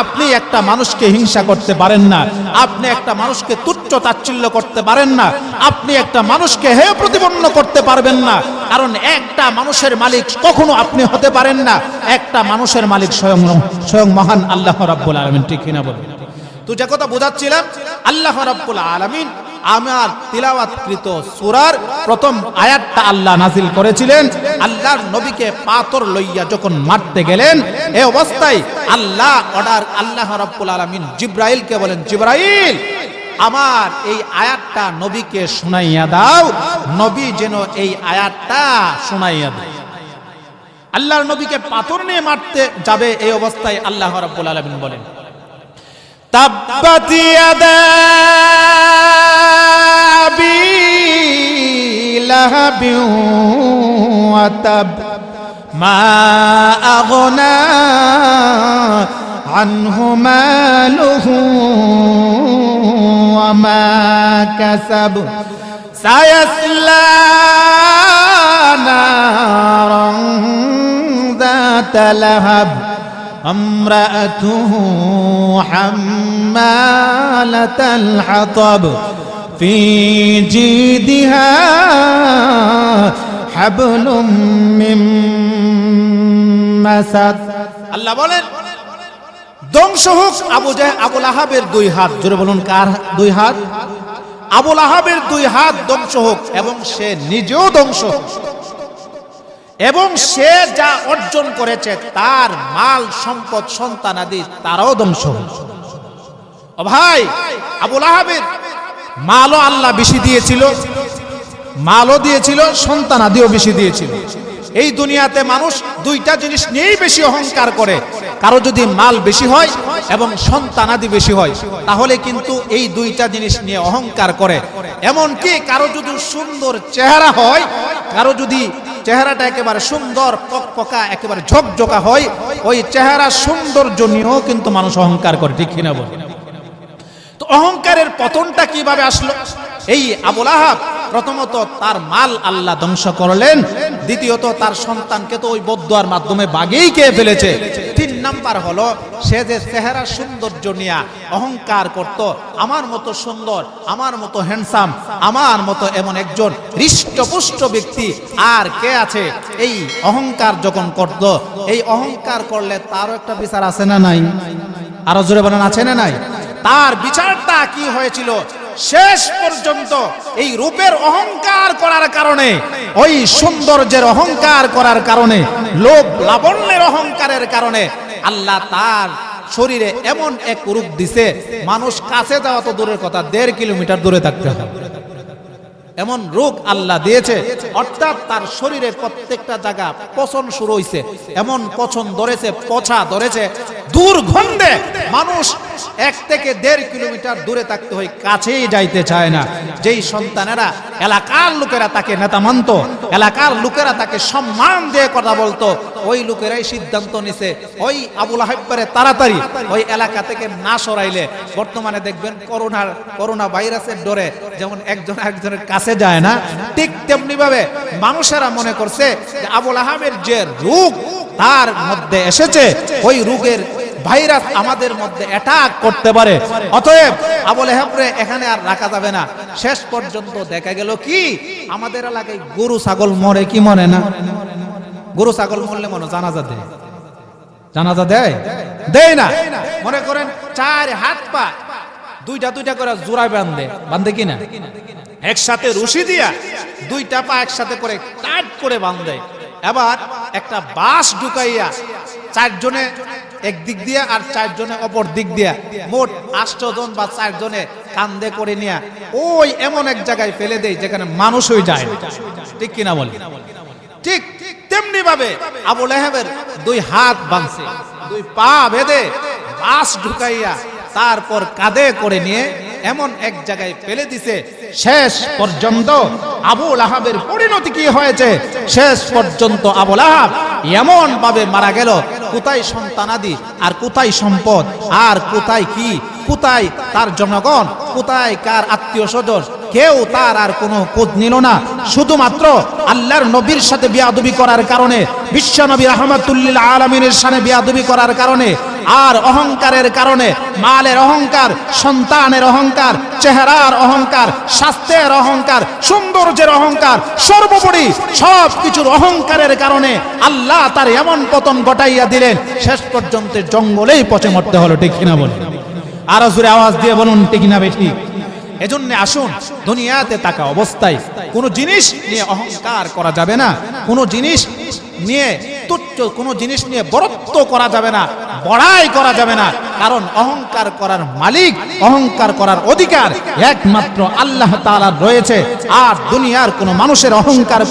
আপনি একটা মানুষকে হিংসা করতে পারেন না, আপনি একটা মানুষকে তুচ্ছ তাচ্ছিল্য করতে পারেন না, আপনি একটা মানুষকে হেয় প্রতিপন্ন করতে পারবেন না, কারণ একটা মানুষের মালিক কখনো আপনি হতে পারেন না। একটা মানুষের মালিক স্বয়ং মহান আল্লাহ রাব্বুল আলামিন, ঠিক কিনা বলেন? তো যে কথা বোঝাচ্ছিলাম, আল্লাহ রাব্বুল আলামিন আমার তিলাওয়াতকৃত সূরার প্রথম আয়াতটা আল্লাহ নাজিল করেছিলেন। আল্লাহর নবীকে পাথর লইয়া যখন মারতে গেলেন, এই অবস্থায় আল্লাহ রাব্বুল আলামিন জিবরাইলকে বলেন, জিবরাইল আমার এই আয়াতটা নবীকে শুনাইয়া দাও, নবী যেন এই আয়াতটা শুনাইয়া দেয়। আল্লাহর নবীকে পাথর নিয়ে মারতে যাবে, এই অবস্থায় আল্লাহ রাব্বুল আলামিন বলেন, তাব্বাত ইয়াদা আবি লাহাবিন ওয়া তাব মা আগনা আনহু মালুহু ওয়া মা কাসাব সায়াসলা নারান ذات لهب امرأته حمالة الحطب في جيدها حبل من مسد। আল্লাহ বলেন, ধ্বংস হোক আবু লাহাবের দুই হাত। জোরে বলুন, কার দুই হাত? আবু লাহাবের দুই হাত ধ্বংস হোক, এবং সে নিজেও ধ্বংস হোক, এবং সে যা অর্জন করেছে তার মাল সম্পদ সন্তানাদি তারাও ধ্বংস হোক। ও ভাই, আবু লাহাবের মালও আল্লাহ বেশি দিয়েছিল, সন্তানাদিও বেশি দিয়েছিল। এই দুনিয়াতে মানুষ দুইটা জিনিস নিয়েই বেশি অহংকার করে। কারো যদি মাল বেশি হয় এবং সন্তানাদি বেশি হয়, তাহলে কিন্তু এই দুইটা জিনিস নিয়ে অহংকার করে। এমনকি কারো যদি সুন্দর চেহারা হয়, কারো যদি চেহারাটা একেবারে সুন্দর পকপকা একেবারে ঝকঝকা হয়, ওই চেহারা সৌন্দর্য নিয়েও কিন্তু মানুষ অহংকার করে, ঠিক কিনা বল? তো অহংকারের পতনটা কিভাবে আসলো? এই আবু লাহাব প্রথমত তার মাল আল্লাহ ধ্বংস করলেন, দ্বিতীয়ত তার সন্তানকে তো ওই বদদুয়ার মাধ্যমে বাগেই খেয়ে ফেলেছে। 3 নাম্বার হলো সে যে চেহারা সৌন্দর্য নিয়ে অহংকার করত, আমার মতো সুন্দর, আমার মতো হ্যান্ডসাম, আমার মতো এমন একজন হৃষ্টপুষ্ট ব্যক্তি আর কে আছে? এই অহংকার যখন করত, এই অহংকার করলে তারও একটা বিচার আছে না নাই? আরো জোরে বলেন, আছে না নাই? তার বিচারটা কি হয়েছিল? শেষ পর্যন্ত এই রূপের অহংকার করার কারণে, ওই সৌন্দর্যের অহংকার করার কারণে, লোভ লাবণ্যের অহংকারের কারণে আল্লাহ তার শরীরে এমন এক রূপ দিছে, মানুষ কাছে যাওয়া তো দূরের কথা, 1.5 কিলোমিটার দূরে থাকতে হবে, এমন রোগ আল্লাহ দিয়েছে। অর্থাৎ তার শরীরে প্রত্যেকটা জায়গা পচন শুরু হইছে, এমন পচন ধরেছে, পচা ধরেছে, দুর্গন্ধে মানুষ 1 থেকে 1.5 কিলোমিটার দূরে থাকতে হয়, কাছেই যাইতে চায় না। যেই সন্তানেরা এলাকার লোকেরা তাকে নেতা মানত, এলাকার লোকেরা তাকে সম্মান দিয়ে কথা বলতো, ওই লোকেরাই সিদ্ধান্ত নিছে ওই আবুল আহাব্বারে তাড়াতাড়ি ওই এলাকা থেকে না সরাইলে, বর্তমানে দেখবেন করোনা ভাইরাসের ডরে যেমন একজন একজনের কাছে যায় না, ঠিক তেমনি ভাবে মানুষেরা মনে করছে যে আবুল আহাবের যে রোগ তার মধ্যে এসেছে, ওই রোগের ভাইরাস আমাদের মধ্যে অ্যাটাক করতে পারে, অতএব আবুল আহাবরে এখানে আর রাখা যাবে না। শেষ পর্যন্ত দেখা গেল কি, আমাদের এলাকায় গরু ছাগল মরে কি মরে না? গরু ছাগল মরলে মনে জানাজা দেয়, জানাজা দেয় দেয় না। মনে করেন 4 হাত পা দুইটা করে জোড়া বাঁধে কিনা, একসাথে রশি দিয়া 2টা পা একসাথে করে টাইট করে বাঁধে, এবার একটা বাঁশ ঢুকাইয়া 4 জনে এক দিক দিয়া আর 4 জনে অপর দিক দিয়া, মোট 8 জন বা 4 জনে কান্দে করে নিয়া ওই এমন এক জায়গায় ফেলে দেয় যেখানে মানুষ হয়ে যায়, ঠিক কিনা বলে? ঠিক তেমনি ভাবে আবুল আহাবের 2 হাত বাঁধছে, 2 পা বেঁধে বাঁশ ঢুকাইয়া তারপর কাঁধে করে নিয়ে এমন এক জায়গায় ফেলে দিছে। শেষ পর্যন্ত আবুল আহাবের পরিণতি কি হয়েছে? শেষ পর্যন্ত আবুল আহাব এমন ভাবে মারা গেল, কোথায় সন্তানাদি আর কোথায় সম্পদ আর কোথায় কি, কোথায় তার জনগণ, কোথায় কার আত্মীয় স্বজন, কেউ তার আর কোনো খোঁজ নিল না। শুধুমাত্র আল্লাহর নবীর সাথে বিয়াদবি করার কারণে, বিশ্ব নবী রাহমাতুল লিল আলামিনের সাথে বিয়াদবি করার কারণে, আর অহংকারের কারণে, মালের অহংকার, সন্তানের অহংকার, চেহারার অহংকার, স্বাস্থ্যের অহংকার, সৌন্দর্যের অহংকার, সর্বোপরি সব কিছুর অহংকারের কারণে আল্লাহ তার এমন পতন ঘটাইয়া দিলেন, শেষ পর্যন্ত জঙ্গলেই পচে মরতে হলো, ঠিক কিনা বলেন? আরো জোরে আওয়াজ দিয়ে বলুন, ঠিক না বেঠিক? এজন্য আসুন, দুনিয়াতে থাকা অবস্থায় কোনো জিনিস নিয়ে অহংকার করা যাবে না, কোনো জিনিস নিয়ে তুচ্ছ, কোনো জিনিস নিয়ে বরত্ব করা যাবে না, বড়াই করা যাবে না, কারণ অহংকার করার মালিক, অহংকার করার অধিকার একমাত্র আল্লাহ তাআলার রয়েছে। আর দুনিয়ার কোনো মানুষের অহংকার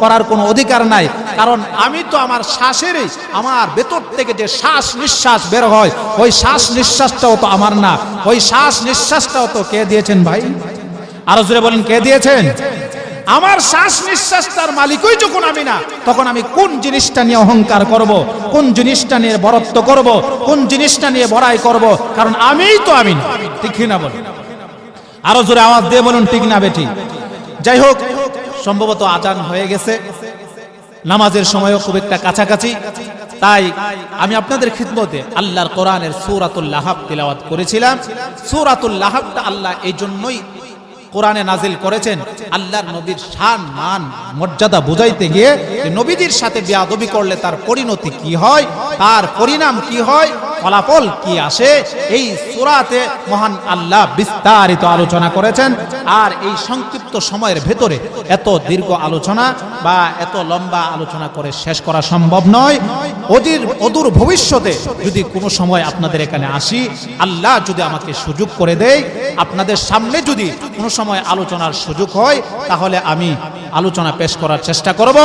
করার কোনো অধিকার নাই, কারণ আমি তো আমার শ্বাসেরই, আমার ভেতর থেকে যে শ্বাস নিঃশ্বাস বের হয়, ওই শ্বাস নিঃশ্বাসটাও তো আমার না, ওই শ্বাস নিঃশ্বাসটাও তো কে দিয়েছেন ভাই? আরো জোরে বলেন, কে দিয়েছেন? আমার শ্বাস নিঃশ্বাসটার মালিকই যখন আমি না, তখন আমি কোন জিনিসটা নিয়ে অহংকার করব, কোন জিনিসটা নিয়ে বরত্ব করব, কোন জিনিসটা নিয়ে বড়াই করব? কারণ আমিই তো আমি না, ঠিক না বলেন? আরো জোরে আওয়াজ দিয়ে বলুন, ঠিক না বেটি? যাই হোক, সম্ভবত আজান হয়ে গেছে, নামাজের সময়ও খুব একটা কাছাকাছি, তাই আমি আপনাদের খিদমতে আল্লাহর কোরআনের সূরাতুল লাহাব তিলাওয়াত করেছিলাম। সূরাতুল লাহাবটা আল্লাহ এই জন্যই কোরআনে নাজিল করেছেন, আল্লাহর নবীর শান মান মর্যাদা বুঝাইতে গিয়ে, নবীদের সাথে বেয়াদবি করলে তার পরিণতি কি হয়, তার পরিণাম কি হয়, ফলাফল কি আসে, এই সূরাতে মহান আল্লাহ বিস্তারিত আলোচনা করেছেন। আর এই সংক্ষিপ্ত সময়ের ভেতরে এত দীর্ঘ আলোচনা বা এত লম্বা আলোচনা করে শেষ করা সম্ভব নয়। অদূর ভবিষ্যতে যদি কোনো সময় আপনাদের এখানে আসি, আল্লাহ যদি আমাকে সুযোগ করে দেয়, আপনাদের সামনে যদি কোনো সময় আলোচনার সুযোগ হয়, তাহলে আমি আলোচনা পেশ করার চেষ্টা করব।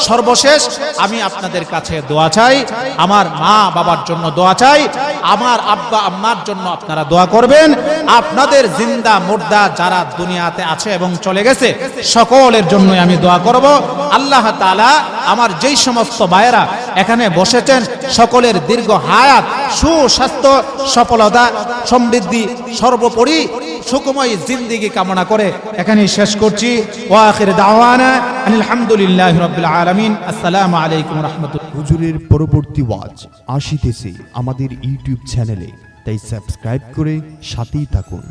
সর্বশেষ আমি আপনাদের কাছে দোয়া চাই, আমার মা বাবার জন্য দোয়া চাই, আমার আব্বা আম্মার জন্য আপনারা দোয়া করবেন। আপনাদের জিন্দা মুর্দা যারা দুনিয়াতে আছে এবং চলে গেছে, সকলের জন্য আমি দোয়া করব। আল্লাহ তাআলা আমার যেই সমস্ত ভাইয়েরা এখানে বসেছেন, সকলের দীর্ঘ হায়াত, সুস্বাস্থ্য, সফলতা, সমৃদ্ধি, সর্বোপরি সুখময় জিন্দেগি কামনা করে এখানেই শেষ করছি। ওয়া আখির দাওয়ানা আলহামদুলিল্লাহি রাব্বিল আলামিন। আসসালামু আলাইকুম ওয়া রাহমাতুল্লাহ। হুজুরের পরবর্তী ওয়াজ আসিতেছে আমাদের ইউটিউব চ্যানেলে, তাই সাবস্ক্রাইব করে সাথেই থাকুন।